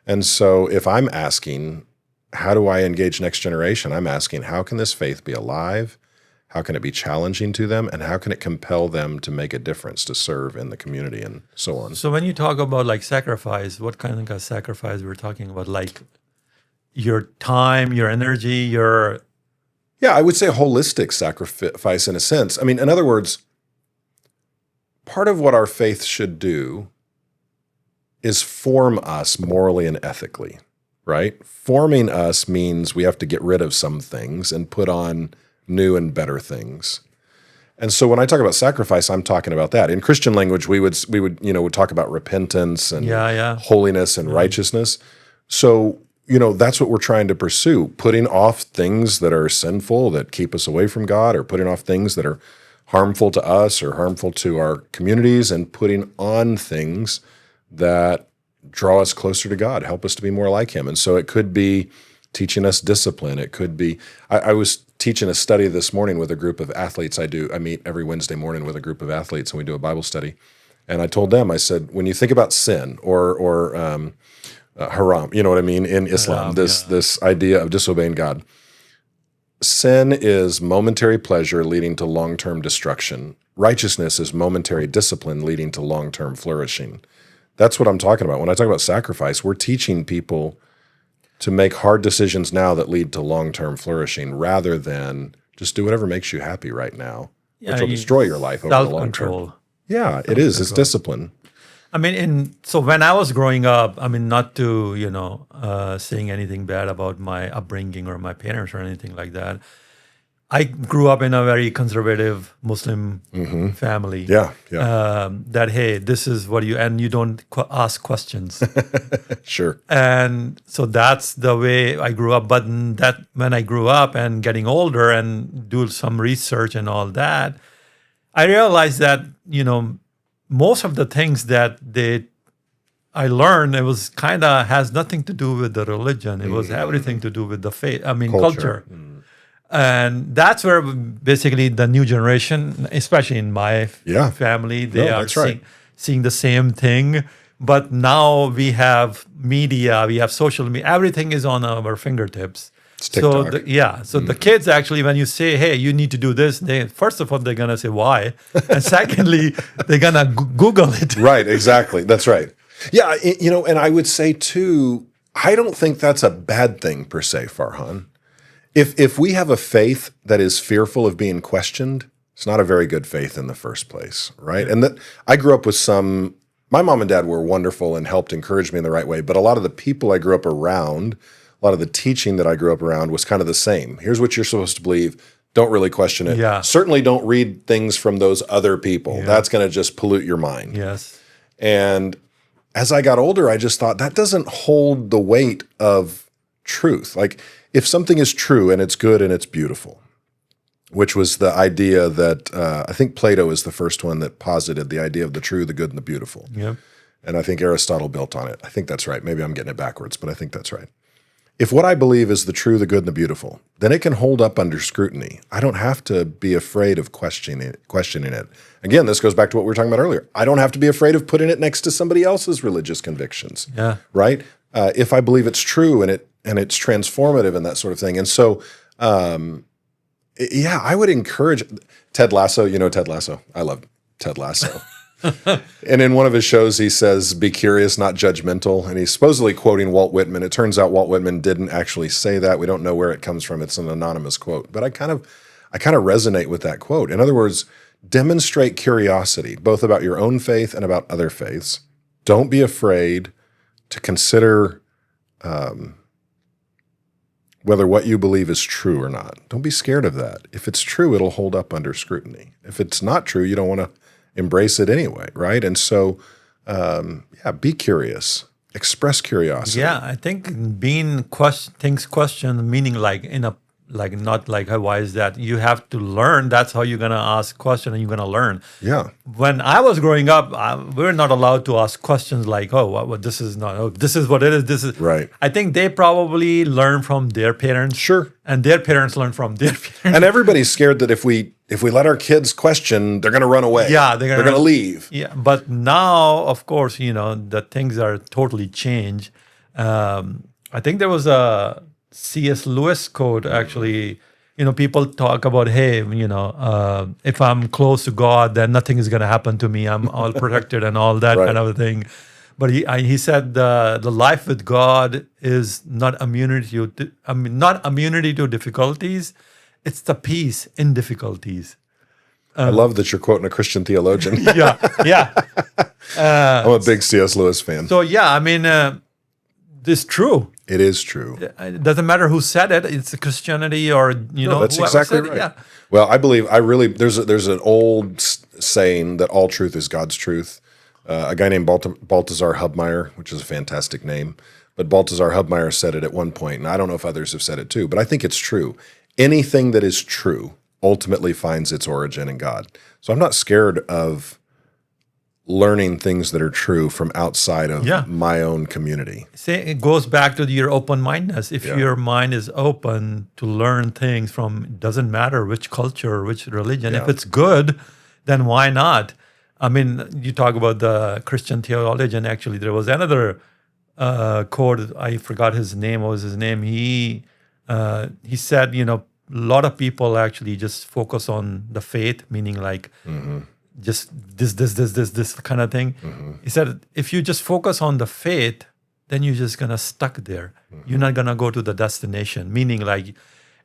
And so if I'm asking, how do I engage next generation? I'm asking, how can this faith be alive? How can it be challenging to them? And how can it compel them to make a difference, to serve in the community and so on? So when you talk about like sacrifice, what kind of sacrifice we're talking about? Like your time, your energy, your... Yeah, I would say holistic sacrifice in a sense. I mean, in other words, part of what our faith should do is form us morally and ethically, right? Forming us means we have to get rid of some things and put on new and better things. And so when I talk about sacrifice, I'm talking about that. In Christian language, we would would talk about repentance and holiness and righteousness. So, that's what we're trying to pursue, putting off things that are sinful, that keep us away from God, or putting off things that are harmful to us or harmful to our communities, and putting on things that draw us closer to God, help us to be more like Him. And so it could be teaching us discipline. It could be, I was teaching a study this morning with a group of athletes. I meet every Wednesday morning with a group of athletes, and we do a Bible study. And I told them, I said, when you think about sin or haram, you know what I mean, in Islam, this idea of disobeying God, sin is momentary pleasure leading to long-term destruction. Righteousness is momentary discipline leading to long-term flourishing. That's what I'm talking about. When I talk about sacrifice, we're teaching people to make hard decisions now that lead to long-term flourishing, rather than just do whatever makes you happy right now, which will destroy your life over the long term. Yeah, it is. It's discipline. I mean, so when I was growing up, I mean, not to, saying anything bad about my upbringing or my parents or anything like that. I grew up in a very conservative Muslim family. Yeah. That, hey, this is what and you don't ask questions. Sure. And so that's the way I grew up. But that when I grew up and getting older and do some research and all that, I realized that, most of the things that I learned, it was kind of has nothing to do with the religion. It was everything to do with the faith, culture. And that's where basically the new generation, especially in my family, they are seeing the same thing. But now we have media, we have social media, everything is on our fingertips. So the kids actually, when you say, hey, you need to do this, first of all, they're going to say why. And secondly, they're going to Google it. Right, exactly. That's right. Yeah, and I would say too, I don't think that's a bad thing per se, Farhan. If we have a faith that is fearful of being questioned, it's not a very good faith in the first place, right? And that I grew up with my mom and dad were wonderful and helped encourage me in the right way, but a lot of the people I grew up around, a lot of the teaching that I grew up around was kind of the same. Here's what you're supposed to believe. Don't really question it. Yeah. Certainly don't read things from those other people. Yeah. That's going to just pollute your mind. Yes. And as I got older, I just thought that doesn't hold the weight of truth. Like, if something is true and it's good and it's beautiful, which was the idea that I think Plato is the first one that posited the idea of the true, the good, and the beautiful. Yeah. And I think Aristotle built on it. I think that's right. Maybe I'm getting it backwards, but I think that's right. If what I believe is the true, the good, and the beautiful, then it can hold up under scrutiny. I don't have to be afraid of questioning it. Again, this goes back to what we were talking about earlier. I don't have to be afraid of putting it next to somebody else's religious convictions. Yeah. Right? If I believe it's true and it's transformative and that sort of thing. And so, I would encourage Ted Lasso. You know Ted Lasso? I love Ted Lasso. And in one of his shows, he says, be curious, not judgmental. And he's supposedly quoting Walt Whitman. It turns out Walt Whitman didn't actually say that. We don't know where it comes from. It's an anonymous quote. But I kind of resonate with that quote. In other words, demonstrate curiosity, both about your own faith and about other faiths. Don't be afraid to consider whether what you believe is true or not. Don't be scared of that. If it's true, it'll hold up under scrutiny. If it's not true, you don't want to embrace it anyway, right? And so, be curious. Express curiosity. Yeah, I think being things questioned, meaning not like, "Hey, why is that?" You have to learn. That's how you're gonna ask questions, and you're gonna learn. Yeah. When I was growing up, we were not allowed to ask questions like, "Oh, what this is not. Oh, this is what it is. This is right." I think they probably learn from their parents. Sure. And their parents learn from their parents. And everybody's scared that if we let our kids question, they're going to run away. Yeah, they're going to leave. Yeah, but now, of course, the things are totally changed. I think there was a C.S. Lewis quote, actually. People talk about, hey, if I'm close to God, then nothing is going to happen to me. I'm all protected and all that Right. kind of a thing. But he said the life with God is not immunity to difficulties. It's the peace in difficulties. I love that you're quoting a Christian theologian. Yeah. I'm a big C.S. Lewis fan. So it's true. It is true. It doesn't matter who said it. It's Christianity or That's whoever exactly said right. it. Yeah. Well, there's an old saying that all truth is God's truth. A guy named Balthasar Hubmaier, which is a fantastic name, but Balthasar Hubmaier said it at one point, and I don't know if others have said it too, but I think it's true. Anything that is true ultimately finds its origin in God. So I'm not scared of learning things that are true from outside of my own community. It goes back to your open-mindedness. If Yeah. your mind is open to learn things from, doesn't matter which culture or which religion, if it's good, then why not? I mean, you talk about the Christian theologian. Actually, there was another quote. I forgot his name. What was his name? He said, a lot of people actually just focus on the faith, meaning like just this kind of thing. He said, if you just focus on the faith, then you're just gonna stuck there. You're not gonna go to the destination. Meaning like,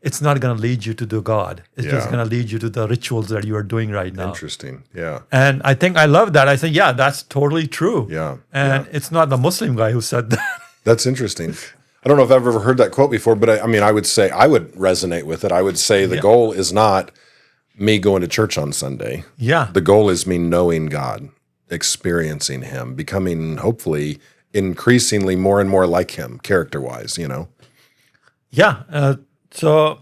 it's not going to lead you to the God. It's just going to lead you to the rituals that you are doing right now. Interesting. Yeah. And I think I love that. I said, yeah, that's totally true. Yeah. And it's not the Muslim guy who said that. That's interesting. I don't know if I've ever heard that quote before, but I would say I would resonate with it. I would say the goal is not me going to church on Sunday. Yeah. The goal is me knowing God, experiencing Him, becoming hopefully increasingly more and more like Him, character-wise. Yeah. So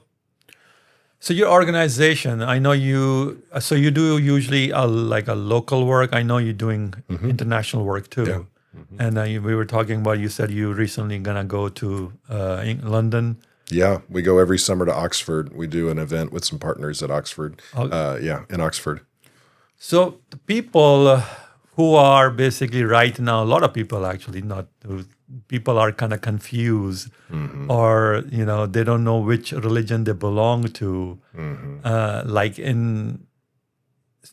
your organization, I know you do usually like a local work. I know you're doing international work too. Yeah. And we were talking about, you said you recently going to go to London. Yeah, we go every summer to Oxford. We do an event with some partners at Oxford. In Oxford. So the people who are basically right now, a lot of people actually people are kind of confused, or they don't know which religion they belong to. Like in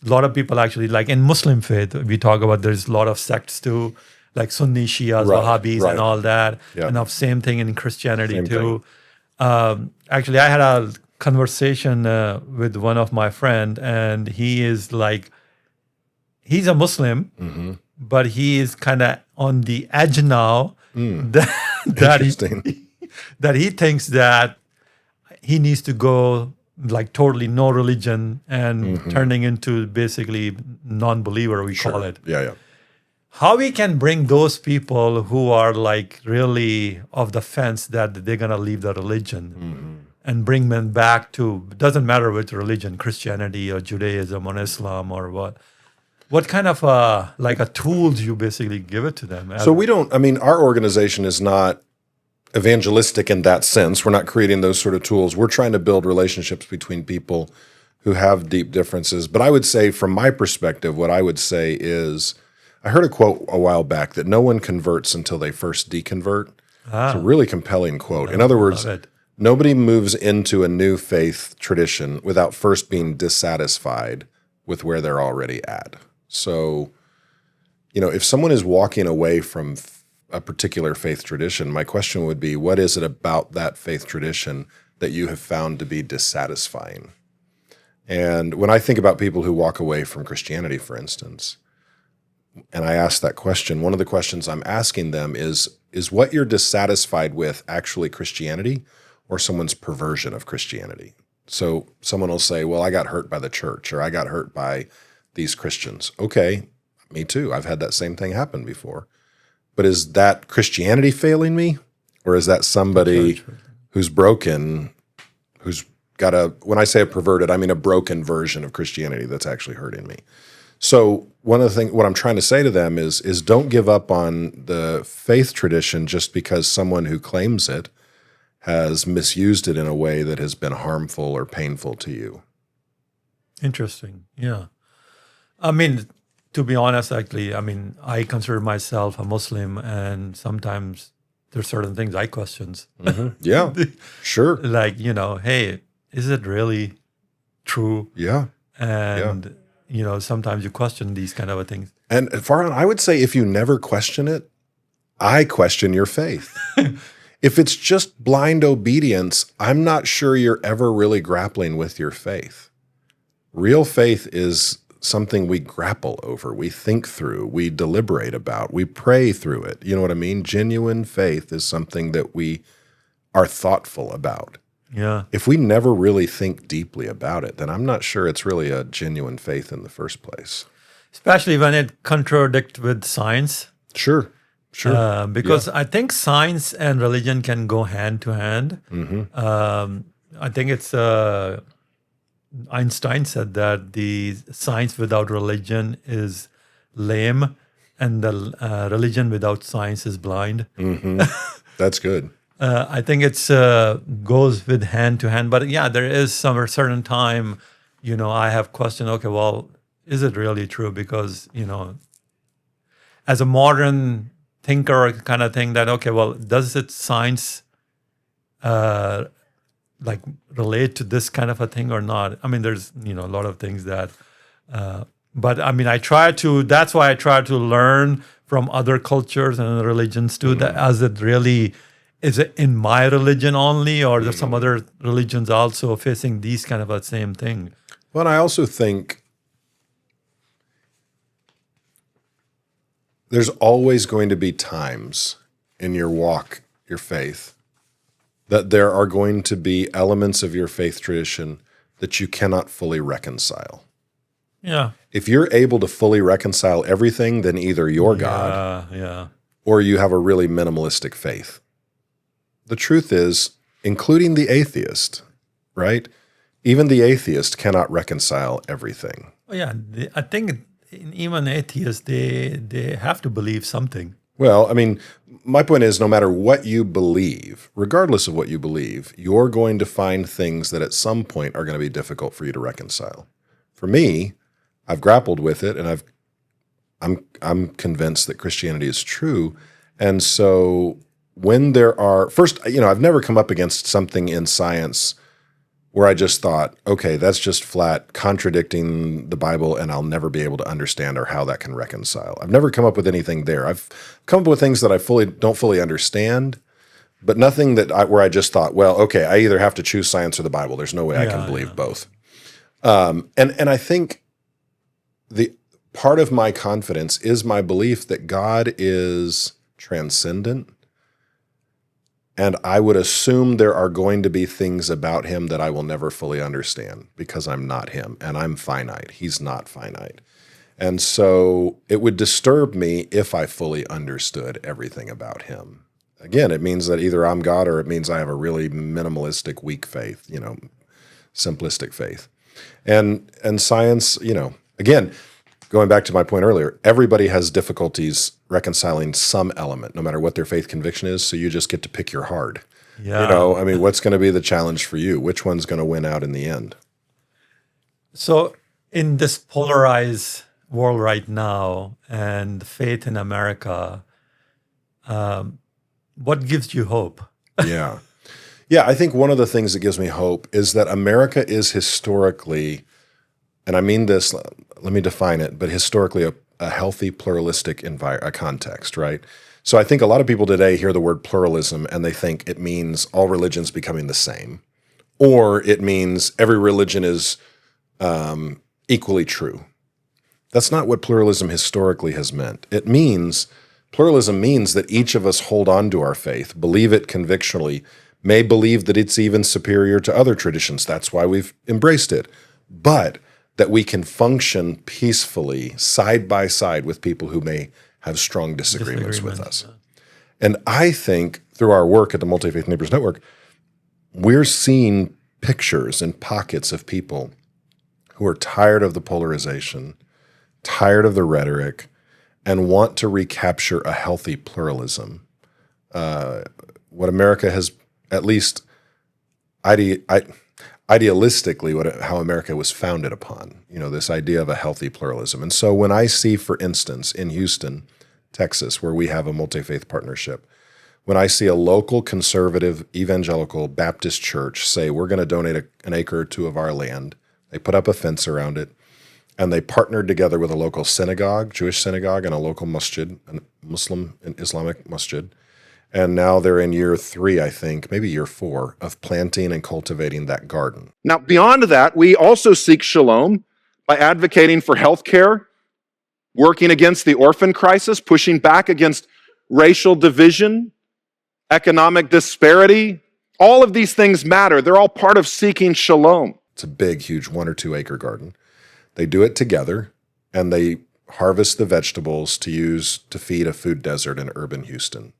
a lot of people actually, like in Muslim faith, we talk about there's a lot of sects too, like Sunni, Shia, Wahhabis, and all that. Yeah. And same thing in Christianity Same too. Actually, I had a conversation with one of my friend, and he is like, he's a Muslim, but he is kind of on the edge now that he thinks that he needs to go like totally no religion and turning into basically non-believer, we call it. Yeah. How we can bring those people who are like really of the fence that they're going to leave the religion and bring them back to, doesn't matter which religion, Christianity or Judaism or Islam or what kind of tools you basically give it to them? So our organization is not evangelistic in that sense. We're not creating those sort of tools. We're trying to build relationships between people who have deep differences. But I would say, from my perspective, what I would say is, I heard a quote a while back that no one converts until they first deconvert. It's a really compelling quote. In other words, nobody moves into a new faith tradition without first being dissatisfied with where they're already at. So, if someone is walking away from a particular faith tradition, my question would be, what is it about that faith tradition that you have found to be dissatisfying? And when I think about people who walk away from Christianity, for instance, and I ask that question, one of the questions I'm asking them is, is what you're dissatisfied with actually Christianity or someone's perversion of Christianity? So someone will say, well, I got hurt by the church, or I got hurt by these Christians. Okay, me too. I've had that same thing happen before. But is that Christianity failing me? Or is that somebody who's broken, who's got when I say a perverted, I mean a broken version of Christianity that's actually hurting me? So one of the things, what I'm trying to say to them is don't give up on the faith tradition just because someone who claims it has misused it in a way that has been harmful or painful to you. Interesting. Yeah. I mean, to be honest, actually, I mean, I consider myself a Muslim, and sometimes there's certain things I question. Mm-hmm. Yeah, sure. Like, hey, is it really true? Yeah. And, sometimes you question these kind of things. And Farhan, I would say if you never question it, I question your faith. If it's just blind obedience, I'm not sure you're ever really grappling with your faith. Real faith is something we grapple over, we think through, we deliberate about, we pray through it. You know what I mean? Genuine faith is something that we are thoughtful about. Yeah. If we never really think deeply about it, then I'm not sure it's really a genuine faith in the first place. Especially when it contradicts with science. Sure. Because I think science and religion can go hand to hand. Mm-hmm. I think it's Einstein said that the science without religion is lame, and the religion without science is blind. Mm-hmm. That's good. I think it's goes with hand to hand. But yeah, there is some certain time, I have questioned, okay, well, is it really true? Because, as a modern thinker kind of thing, that, okay, well, does it science like relate to this kind of a thing or not? I mean, there's, a lot of things that, but I mean, that's why I try to learn from other cultures and religions too, that as it really, is it in my religion only, or there's some other religions also facing these kind of a same thing? Well, and I also think there's always going to be times in your walk, your faith, that there are going to be elements of your faith tradition that you cannot fully reconcile. Yeah. If you're able to fully reconcile everything, then either you're God or you have a really minimalistic faith. The truth is, including the atheist, right? Even the atheist cannot reconcile everything. Oh, yeah. I think even atheists, they have to believe something. Well, I mean, my point is no matter what you believe, regardless of what you believe, you're going to find things that at some point are going to be difficult for you to reconcile. For me, I've grappled with it, and I'm convinced that Christianity is true. And so when there are, first, I've never come up against something in science where I just thought, okay, that's just flat contradicting the Bible, and I'll never be able to understand or how that can reconcile. I've never come up with anything there. I've come up with things that I don't fully understand, but nothing where I just thought, well, okay, I either have to choose science or the Bible. There's no way I can believe both. And I think the part of my confidence is my belief that God is transcendent. And I would assume there are going to be things about him that I will never fully understand because I'm not him, and I'm finite. He's not finite. And so it would disturb me if I fully understood everything about him. Again, it means that either I'm God or it means I have a really minimalistic, weak faith, simplistic faith. And science, again, going back to my point earlier, everybody has difficulties reconciling some element, no matter what their faith conviction is, so you just get to pick your hard. Yeah. What's going to be the challenge for you? Which one's going to win out in the end? So in this polarized world right now and faith in America, what gives you hope? Yeah, I think one of the things that gives me hope is that America is historically, and I mean this, let me define it, but historically a healthy pluralistic context, right? So I think a lot of people today hear the word pluralism and they think it means all religions becoming the same, or it means every religion is equally true. That's not what pluralism historically has meant. It means Pluralism means that each of us hold on to our faith, believe it convictionally, may believe that it's even superior to other traditions. That's why we've embraced it. But that we can function peacefully, side by side with people who may have strong disagreements with us. Yeah. And I think through our work at the Multi-Faith Neighbors Network, we're seeing pictures and pockets of people who are tired of the polarization, tired of the rhetoric, and want to recapture a healthy pluralism. What America has, at least idealistically, how America was founded upon, this idea of a healthy pluralism. And so when I see, for instance, in Houston, Texas, where we have a multi-faith partnership, when I see a local conservative evangelical Baptist church say, we're going to donate an acre or two of our land, they put up a fence around it, and they partnered together with a local synagogue, Jewish synagogue, and a local masjid, a Muslim and Islamic masjid. And now they're in year 3, I think, maybe year 4, of planting and cultivating that garden. Now, beyond that, we also seek shalom by advocating for health care, working against the orphan crisis, pushing back against racial division, economic disparity. All of these things matter. They're all part of seeking shalom. It's a big, huge 1 or 2 acre garden. They do it together, and they harvest the vegetables to use to feed a food desert in urban Houston.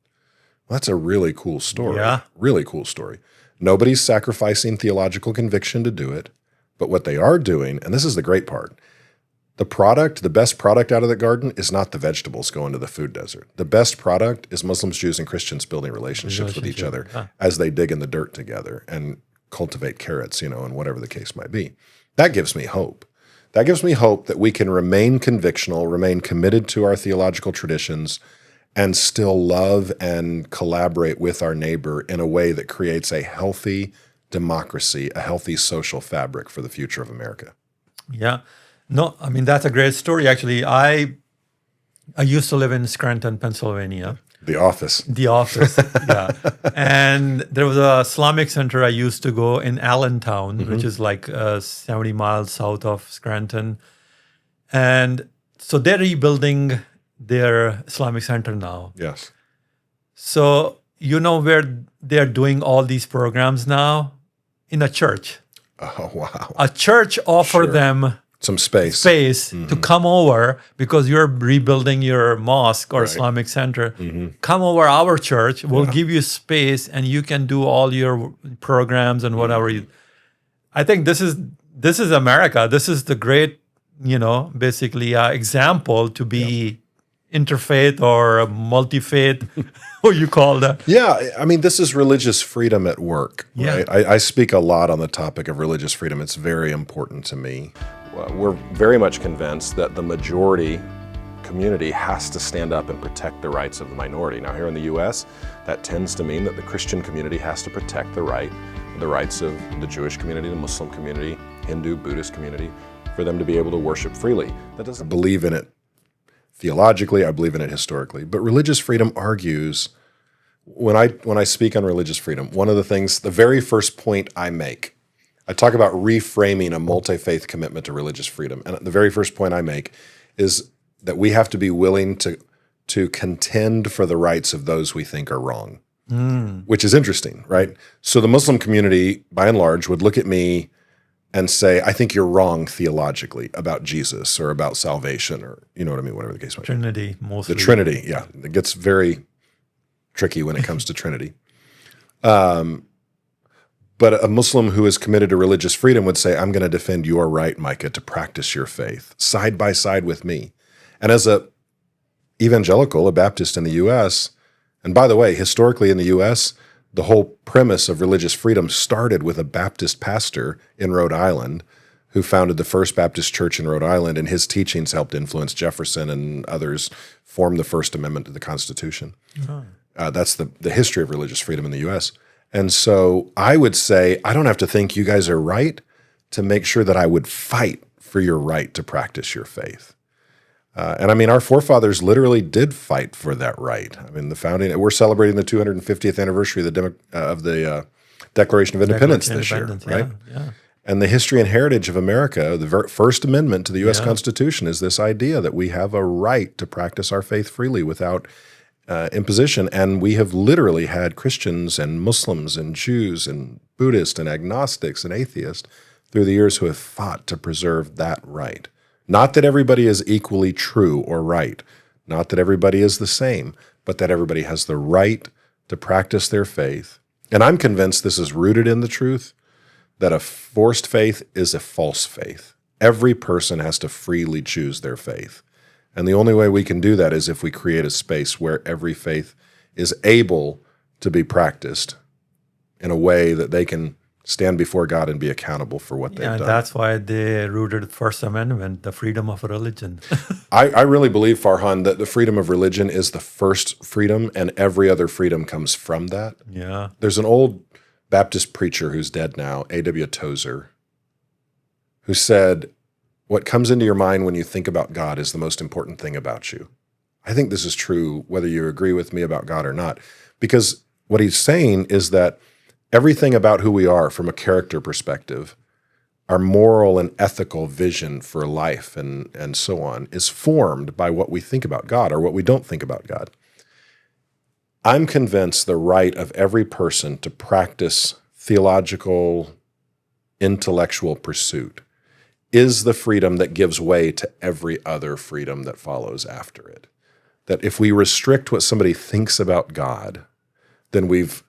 Well, that's a really cool story. Yeah. Really cool story. Nobody's sacrificing theological conviction to do it, but what they are doing, and this is the great part, the best product out of the garden is not the vegetables going to the food desert. The best product is Muslims, Jews, and Christians building relationships with each other as they dig in the dirt together and cultivate carrots, and whatever the case might be. That gives me hope. That gives me hope that we can remain convictional, remain committed to our theological traditions, and still love and collaborate with our neighbor in a way that creates a healthy democracy, a healthy social fabric for the future of America. Yeah. No, I mean, that's a great story. Actually, I used to live in Scranton, Pennsylvania. The office, yeah. And there was a Islamic center I used to go in Allentown, which is like 70 miles south of Scranton. And so they're rebuilding their Islamic center now. Yes. So where they're doing all these programs now? In a church. Oh, wow. A church offered them some space to come over because you're rebuilding your mosque or Islamic center. Come over our church. We'll give you space and you can do all your programs and whatever. I think this is America. This is the great, basically example to be interfaith or multi-faith, what you call that. Yeah, I mean, this is religious freedom at work, right? I speak a lot on the topic of religious freedom. It's very important to me. We're very much convinced that the majority community has to stand up and protect the rights of the minority. Now, here in the U.S., that tends to mean that the Christian community has to protect the rights of the Jewish community, the Muslim community, Hindu, Buddhist community, for them to be able to worship freely. That doesn't believe in it theologically, I believe in it historically. But religious freedom argues, when I speak on religious freedom, one of the things, the very first point I make, I talk about reframing a multi-faith commitment to religious freedom. And the very first point I make is that we have to be willing to contend for the rights of those we think are wrong, which is interesting, right? So the Muslim community, by and large, would look at me and say, I think you're wrong theologically about Jesus or about salvation or, you know what I mean, whatever the case might be. Trinity, mostly. The Trinity, yeah. It gets very tricky when it comes to Trinity. But a Muslim who is committed to religious freedom would say, I'm going to defend your right, Micah, to practice your faith side by side with me. And as a evangelical, a Baptist in the U.S., and by the way, historically in the U.S., the whole premise of religious freedom started with a Baptist pastor in Rhode Island who founded the first Baptist church in Rhode Island, and his teachings helped influence Jefferson and others form the First Amendment to the Constitution. That's the history of religious freedom in the U.S., and so I would say, I don't have to think you guys are right to make sure that I would fight for your right to practice your faith. And I mean, our forefathers literally did fight for that right. I mean, we're celebrating the 250th anniversary of the Declaration of Independence this year, right? Yeah. And the history and heritage of America, the First Amendment to the U.S. Constitution, is this idea that we have a right to practice our faith freely without imposition, and we have literally had Christians and Muslims and Jews and Buddhists and agnostics and atheists through the years who have fought to preserve that right. Not that everybody is equally true or right, not that everybody is the same, but that everybody has the right to practice their faith. And I'm convinced this is rooted in the truth that a forced faith is a false faith. Every person has to freely choose their faith. And the only way we can do that is if we create a space where every faith is able to be practiced in a way that they can stand before God and be accountable for what they've done. That's why they rooted the First Amendment, the freedom of religion. I really believe, Farhan, that the freedom of religion is the first freedom, and every other freedom comes from that. Yeah. There's an old Baptist preacher who's dead now, A.W. Tozer, who said, what comes into your mind when you think about God is the most important thing about you. I think this is true whether you agree with me about God or not, because what he's saying is that everything about who we are from a character perspective, our moral and ethical vision for life and so on, is formed by what we think about God or what we don't think about God. I'm convinced the right of every person to practice theological, intellectual pursuit is the freedom that gives way to every other freedom that follows after it. That if we restrict what somebody thinks about God, then we've,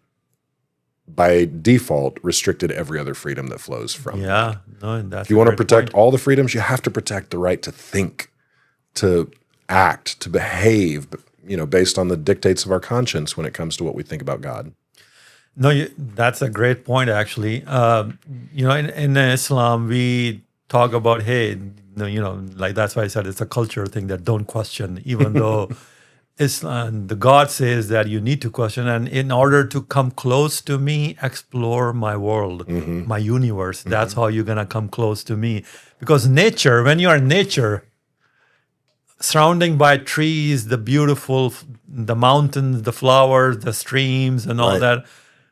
by default, restricted every other freedom that flows from Yeah. No, that's if you want to protect all the freedoms, you have to protect the right to think, to act, to behave, based on the dictates of our conscience when it comes to what we think about God. No, that's a great point, actually. In Islam, we talk about, hey, like that's why I said it's a cultural thing that don't question, even though Islam, the God says that you need to question, and in order to come close to me, explore my world, my universe. That's how you're gonna come close to me. Because nature, when you are in nature, surrounding by trees, the mountains, the flowers, the streams, and all that,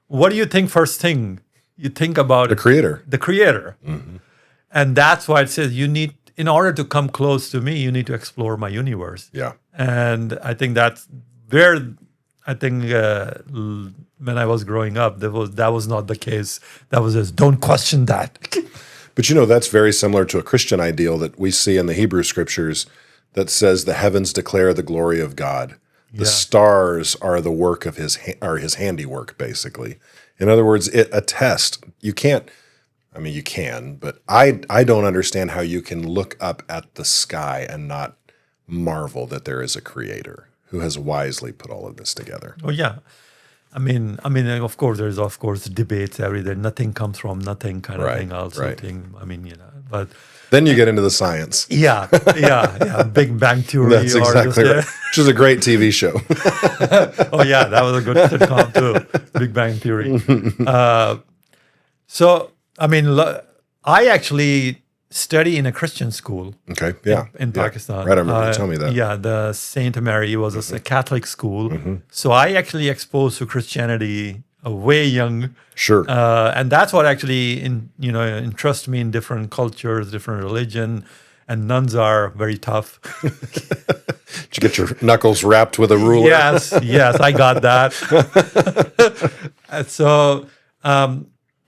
what do you think first thing? You think about the Creator. The Creator. And that's why it says in order to come close to me, you need to explore my universe. Yeah. And I think that's where, when I was growing up, that was not the case. That was just, don't question that. But that's very similar to a Christian ideal that we see in the Hebrew scriptures that says the heavens declare the glory of God. The stars are the work of his handiwork, basically. In other words, it attests. You can, but I don't understand how you can look up at the sky and not marvel that there is a creator who has wisely put all of this together. Oh yeah. I mean, of course, there's debates every day. Nothing comes from nothing kind of thing. Also, but then you get into the science. Yeah. Big Bang Theory. That's exactly right. Which is a great TV show. Oh yeah, that was a good sitcom too. Big Bang Theory. I actually study in a Christian school. Okay, yeah. In Pakistan. Right, I remember you telling me that. Yeah, the Saint Mary was a Catholic school. So I actually exposed to Christianity way young. Sure. And that's what actually interests me in different cultures, different religion. And nuns are very tough. Did you get your knuckles wrapped with a ruler? Yes, I got that. So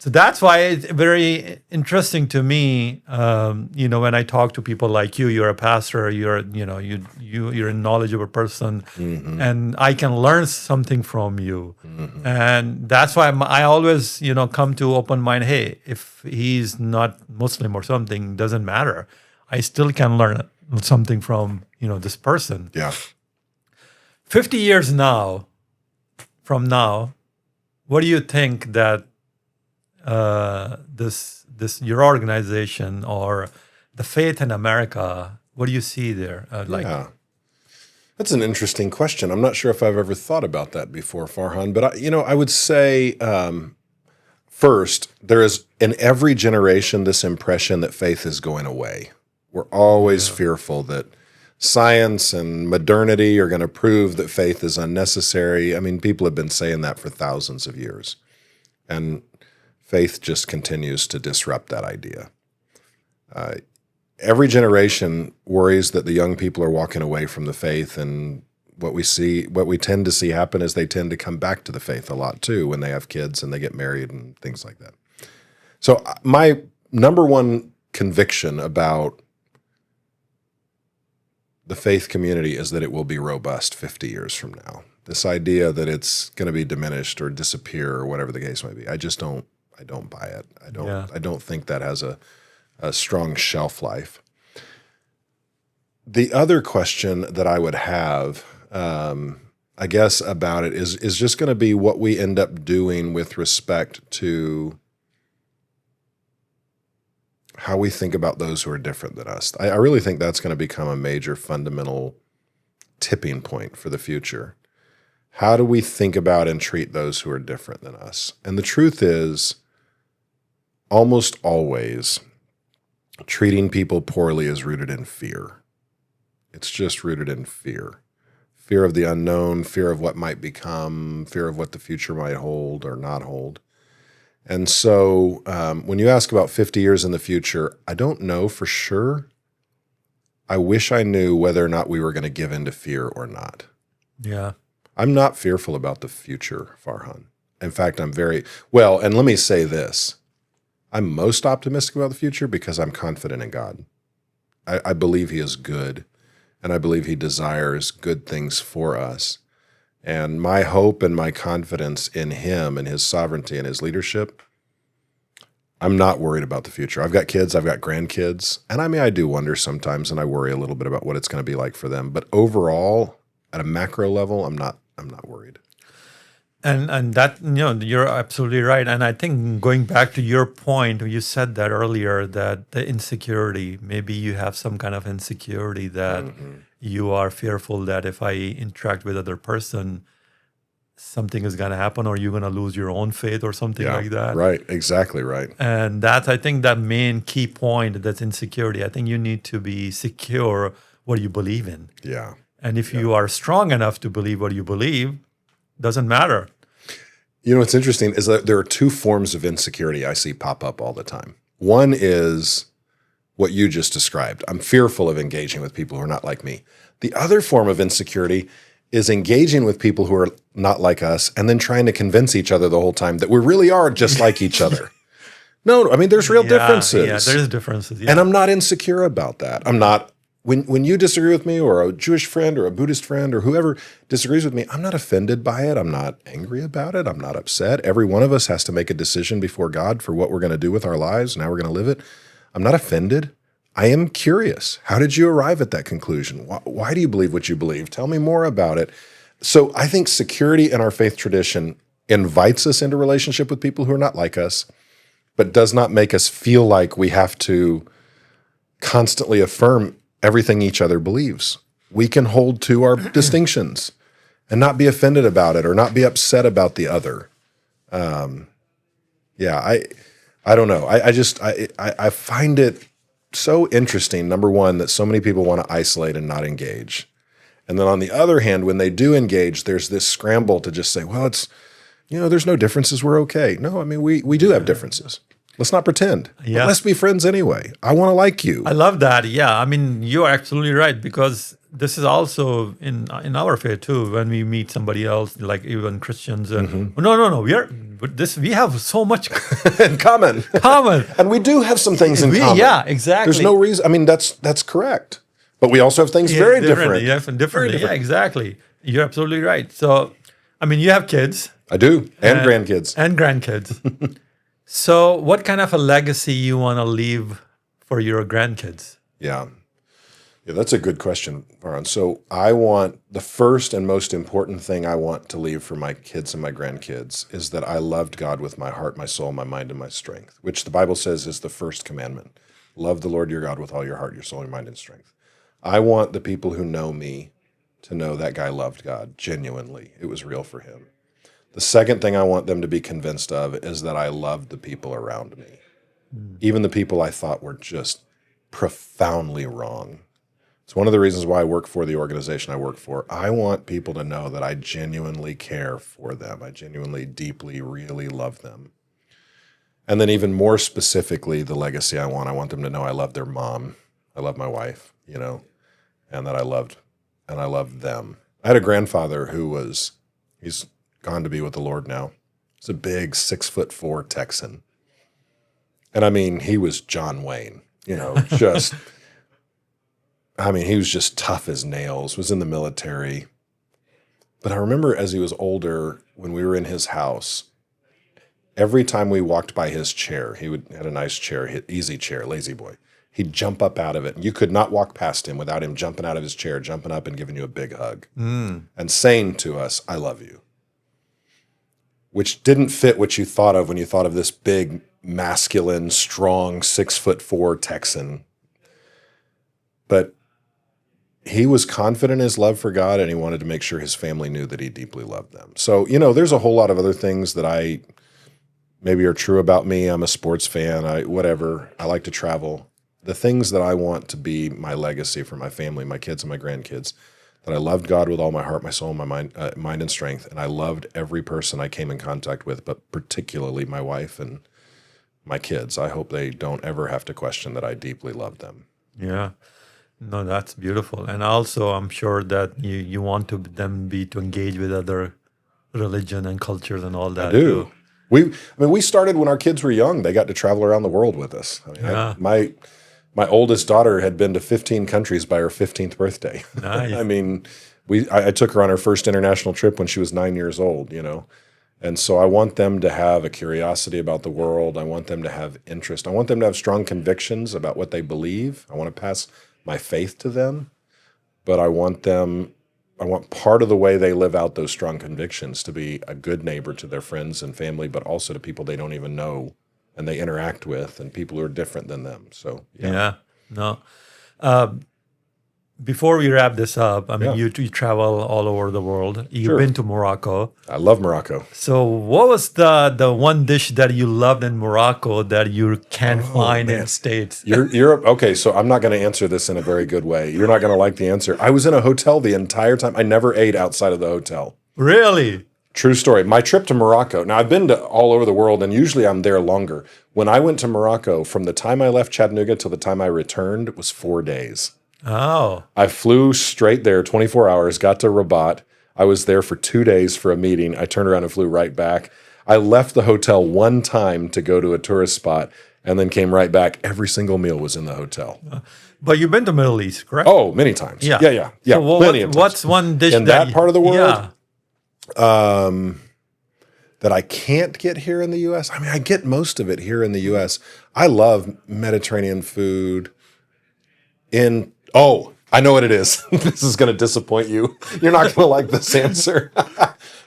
that's why it's very interesting to me. When I talk to people like you, you're a pastor, you're a knowledgeable person, and I can learn something from you. And that's why I always, come to open mind. Hey, if he's not Muslim or something, doesn't matter. I still can learn something from this person. Yeah. 50 years from now, what do you think that this your organization or the faith in America, what do you see there? That's an interesting question. I'm not sure if I've ever thought about that before, Farhan, but I would say first, there is in every generation this impression that faith is going away. We're always fearful that science and modernity are going to prove that faith is unnecessary. I mean, people have been saying that for thousands of years. And faith just continues to disrupt that idea. Every generation worries that the young people are walking away from the faith and what we tend to see happen is they tend to come back to the faith a lot too when they have kids and they get married and things like that. So my number one conviction about the faith community is that it will be robust 50 years from now. This idea that it's going to be diminished or disappear or whatever the case may be, I don't buy it. I don't think that has a strong shelf life. The other question that I would have, I guess, about it is just going to be what we end up doing with respect to how we think about those who are different than us. I really think that's going to become a major fundamental tipping point for the future. How do we think about and treat those who are different than us? And the truth is, almost always, treating people poorly is rooted in fear. It's just rooted in fear. Fear of the unknown, fear of what might become, fear of what the future might hold or not hold. And so when you ask about 50 years in the future, I don't know for sure. I wish I knew whether or not we were going to give in to fear or not. Yeah. I'm not fearful about the future, Farhan. In fact, I'm well, and let me say this. I'm most optimistic about the future because I'm confident in God. I believe He is good, and I believe He desires good things for us. And my hope and my confidence in Him and His sovereignty and His leadership, I'm not worried about the future. I've got kids, I've got grandkids, and I do wonder sometimes, and I worry a little bit about what it's going to be like for them. But overall, at a macro level, I'm not worried. And that, you're absolutely right. And I think going back to your point, you said that earlier, that the insecurity, maybe you have some kind of insecurity that you are fearful that if I interact with other person, something is going to happen or you're going to lose your own faith or something like that. Right, exactly right. And that's, I think, that main key point, that's insecurity. I think you need to be secure what you believe in. Yeah. And if you are strong enough to believe what you believe, doesn't matter. What's interesting is that there are two forms of insecurity I see pop up all the time. One is what you just described. I'm fearful of engaging with people who are not like me. The other form of insecurity is engaging with people who are not like us and then trying to convince each other the whole time that we really are just like each other. No, there's real differences. Yeah, there's differences. Yeah. And I'm not insecure about that. I'm not. When you disagree with me, or a Jewish friend or a Buddhist friend or whoever disagrees with me, I'm not offended by it. I'm not angry about it. I'm not upset. Every one of us has to make a decision before God for what we're going to do with our lives and how we're going to live it. I'm not offended. I am curious. How did you arrive at that conclusion? Why do you believe what you believe? Tell me more about it. So I think security in our faith tradition invites us into relationship with people who are not like us, but does not make us feel like we have to constantly affirm everything each other believes. We can hold to our distinctions and not be offended about it or not be upset about the other. I don't know. I find it so interesting, number one, that so many people want to isolate and not engage. And then on the other hand, when they do engage, there's this scramble to just say, well, it's, there's no differences. We're okay. No, we do have differences. Let's not pretend. Yeah. But let's be friends anyway. I want to like you. I love that. Yeah, you are absolutely right, because this is also in our faith too. When we meet somebody else, like even Christians, no, we have so much in common. And we do have some things in common. Yeah, exactly. There's no reason. That's correct. But we also have things very different. Yeah, different. Yeah, exactly. You're absolutely right. So, you have kids. I do, and grandkids. And grandkids. So what kind of a legacy you want to leave for your grandkids? Yeah, that's a good question, Farhan. So I want, the first and most important thing I want to leave for my kids and my grandkids is that I loved God with my heart, my soul, my mind, and my strength, which the Bible says is the first commandment. Love the Lord your God with all your heart, your soul, your mind, and strength. I want the people who know me to know that guy loved God genuinely. It was real for him. The second thing I want them to be convinced of is that I loved the people around me, even the people I thought were just profoundly wrong. It's one of the reasons why I work for the organization I work for. I want people to know that I genuinely care for them. I genuinely, deeply, really love them. And then even more specifically, the legacy I want them to know I love their mom. I love my wife, and that I loved them. I had a grandfather he's gone to be with the Lord now. He's a big 6'4" Texan. And I mean, he was John Wayne, he was just tough as nails, was in the military. But I remember as he was older, when we were in his house, every time we walked by his chair, had a nice chair, easy chair, lazy boy. He'd jump up out of it. You could not walk past him without him jumping out of his chair, jumping up and giving you a big hug and saying to us, "I love you," which didn't fit what you thought of when you thought of this big, masculine, strong 6'4" Texan. But he was confident in his love for God, and he wanted to make sure his family knew that he deeply loved them. So, there's a whole lot of other things that maybe are true about me. I'm a sports fan. I like to travel. The things that I want to be my legacy for my family, my kids and my grandkids, that I loved God with all my heart, my soul, my mind and strength, and I loved every person I came in contact with, but particularly my wife and my kids. I hope they don't ever have to question that I deeply love them. Yeah. No, that's beautiful. And also, I'm sure that you want them to engage with other religion and cultures and all that. I do. Too. We started when our kids were young. They got to travel around the world with us. My oldest daughter had been to 15 countries by her 15th birthday. Nice. I took her on her first international trip when she was 9 years old, And so I want them to have a curiosity about the world. I want them to have interest. I want them to have strong convictions about what they believe. I want to pass my faith to them. But I want part of the way they live out those strong convictions to be a good neighbor to their friends and family, but also to people they don't even know and they interact with, and people who are different than them. So, yeah. No. Before we wrap this up, you travel all over the world. You've been to Morocco. I love Morocco. So what was the one dish that you loved in Morocco that you can't find in the States? Okay, so I'm not going to answer this in a very good way. You're not going to like the answer. I was in a hotel the entire time. I never ate outside of the hotel. Really? True story. My trip to Morocco. Now, I've been to all over the world, and usually I'm there longer. When I went to Morocco, from the time I left Chattanooga till the time I returned, it was 4 days. Oh. I flew straight there, 24 hours, got to Rabat. I was there for 2 days for a meeting. I turned around and flew right back. I left the hotel one time to go to a tourist spot and then came right back. Every single meal was in the hotel. But you've been to Middle East, correct? Oh, many times. Yeah. So what's one dish in that part of the world? Yeah. That I can't get here in the U.S. I get most of it here in the U.S. I love Mediterranean food. I know what it is. This is going to disappoint you. You're not going to like this answer.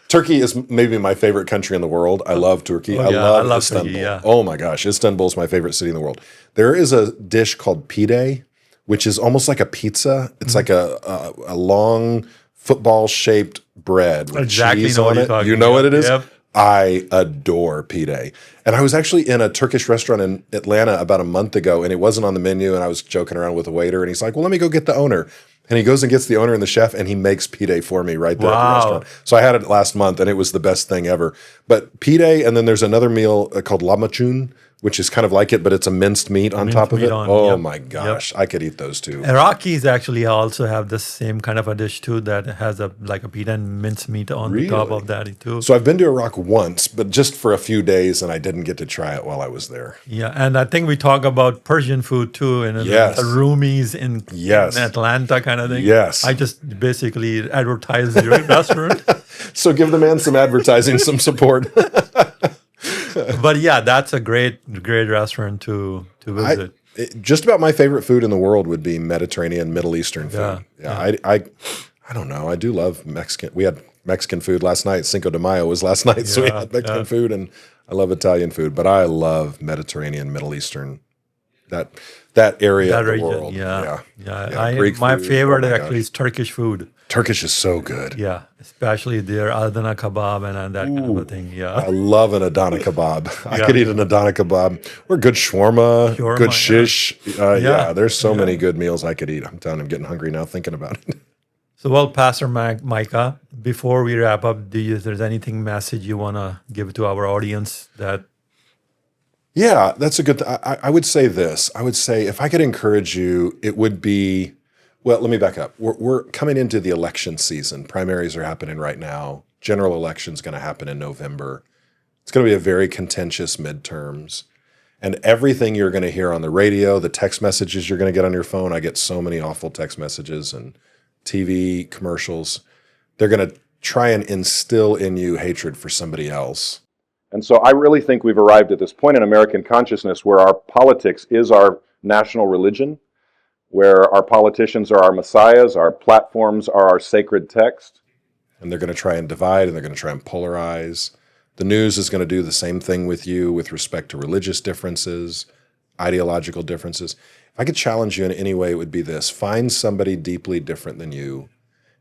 Turkey is maybe my favorite country in the world. I love Turkey. I love Istanbul. Turkey, yeah. Oh my gosh, Istanbul is my favorite city in the world. There is a dish called pide, which is almost like a pizza. It's like a long football-shaped bread with cheese on it. You know what it is? Yep. I adore pide. And I was actually in a Turkish restaurant in Atlanta about a month ago, and it wasn't on the menu, and I was joking around with the waiter, and he's like, well, let me go get the owner. And he goes and gets the owner and the chef, and he makes pide for me right there at the restaurant. So I had it last month, and it was the best thing ever. But pide, and then there's another meal called lahmacun, which is kind of like it, but it's a minced meat on top of it. My gosh, I could eat those too. Iraqis actually also have the same kind of a dish too that has a pita and minced meat on the top of that too. So I've been to Iraq once, but just for a few days, and I didn't get to try it while I was there. Yeah, and I think we talk about Persian food too, and the Rumis in Atlanta kind of thing. Yes. I just basically advertise your restaurant. So give the man some advertising, some support. But yeah, that's a great restaurant to visit. Just about my favorite food in the world would be Mediterranean, Middle Eastern food. I don't know. I do love Mexican. We had Mexican food last night. Cinco de Mayo was last night, so we had Mexican food, and I love Italian food. But I love Mediterranean, Middle Eastern, that area of the world. My favorite actually is Turkish food. Turkish is so good. Yeah, especially their Adana kebab and that kind of a thing. Yeah, I love an Adana kebab. I could eat an Adana kebab or good shawarma, good shish. There's so many good meals I could eat. I'm telling you, I'm getting hungry now thinking about it. So, well, Pastor Micah, before we wrap up, is there anything message you want to give to our audience that? Yeah, that's a good I would say this. I would say if I could encourage you, it would be Well, let me back up. We're coming into the election season. Primaries are happening right now. General election's going to happen in November. It's going to be a very contentious midterms. And everything you're going to hear on the radio, the text messages you're going to get on your phone, I get so many awful text messages and TV commercials. They're going to try and instill in you hatred for somebody else. And so I really think we've arrived at this point in American consciousness where our politics is our national religion, where our politicians are our messiahs, our platforms are our sacred text. And they're going to try and divide, and they're going to try and polarize. The news is going to do the same thing with you with respect to religious differences, ideological differences. If I could challenge you in any way, it would be this. Find somebody deeply different than you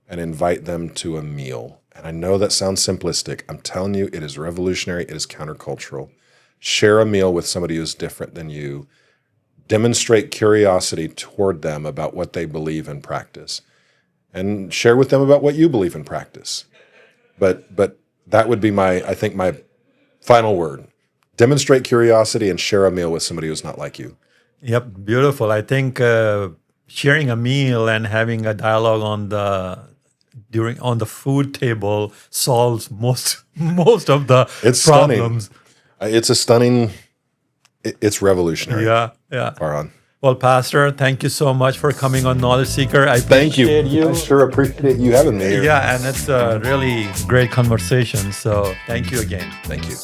and invite them to a meal. And I know that sounds simplistic. I'm telling you, it is revolutionary. It is countercultural. Share a meal with somebody who's different than you. Demonstrate curiosity toward them about what they believe and practice. And share with them about what you believe and practice. But that would be my final word. Demonstrate curiosity and share a meal with somebody who's not like you. Yep, beautiful. I think sharing a meal and having a dialogue on the food table solves most of the problems. Stunning. It's revolutionary. Yeah. Farhan. Well, Pastor, thank you so much for coming on Knowledge Seeker. I Thank you. appreciate you. I sure appreciate you having me here. Yeah, and it's a really great conversation. So thank you again. Thank you.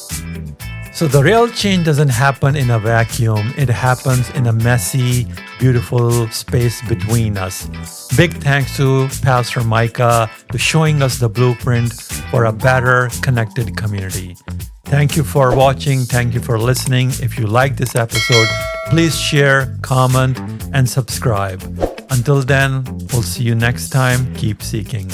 So the real change doesn't happen in a vacuum. It happens in a messy, beautiful space between us. Big thanks to Pastor Micah for showing us the blueprint for a better connected community. Thank you for watching. Thank you for listening. If you like this episode, please share, comment, and subscribe. Until then, we'll see you next time. Keep seeking.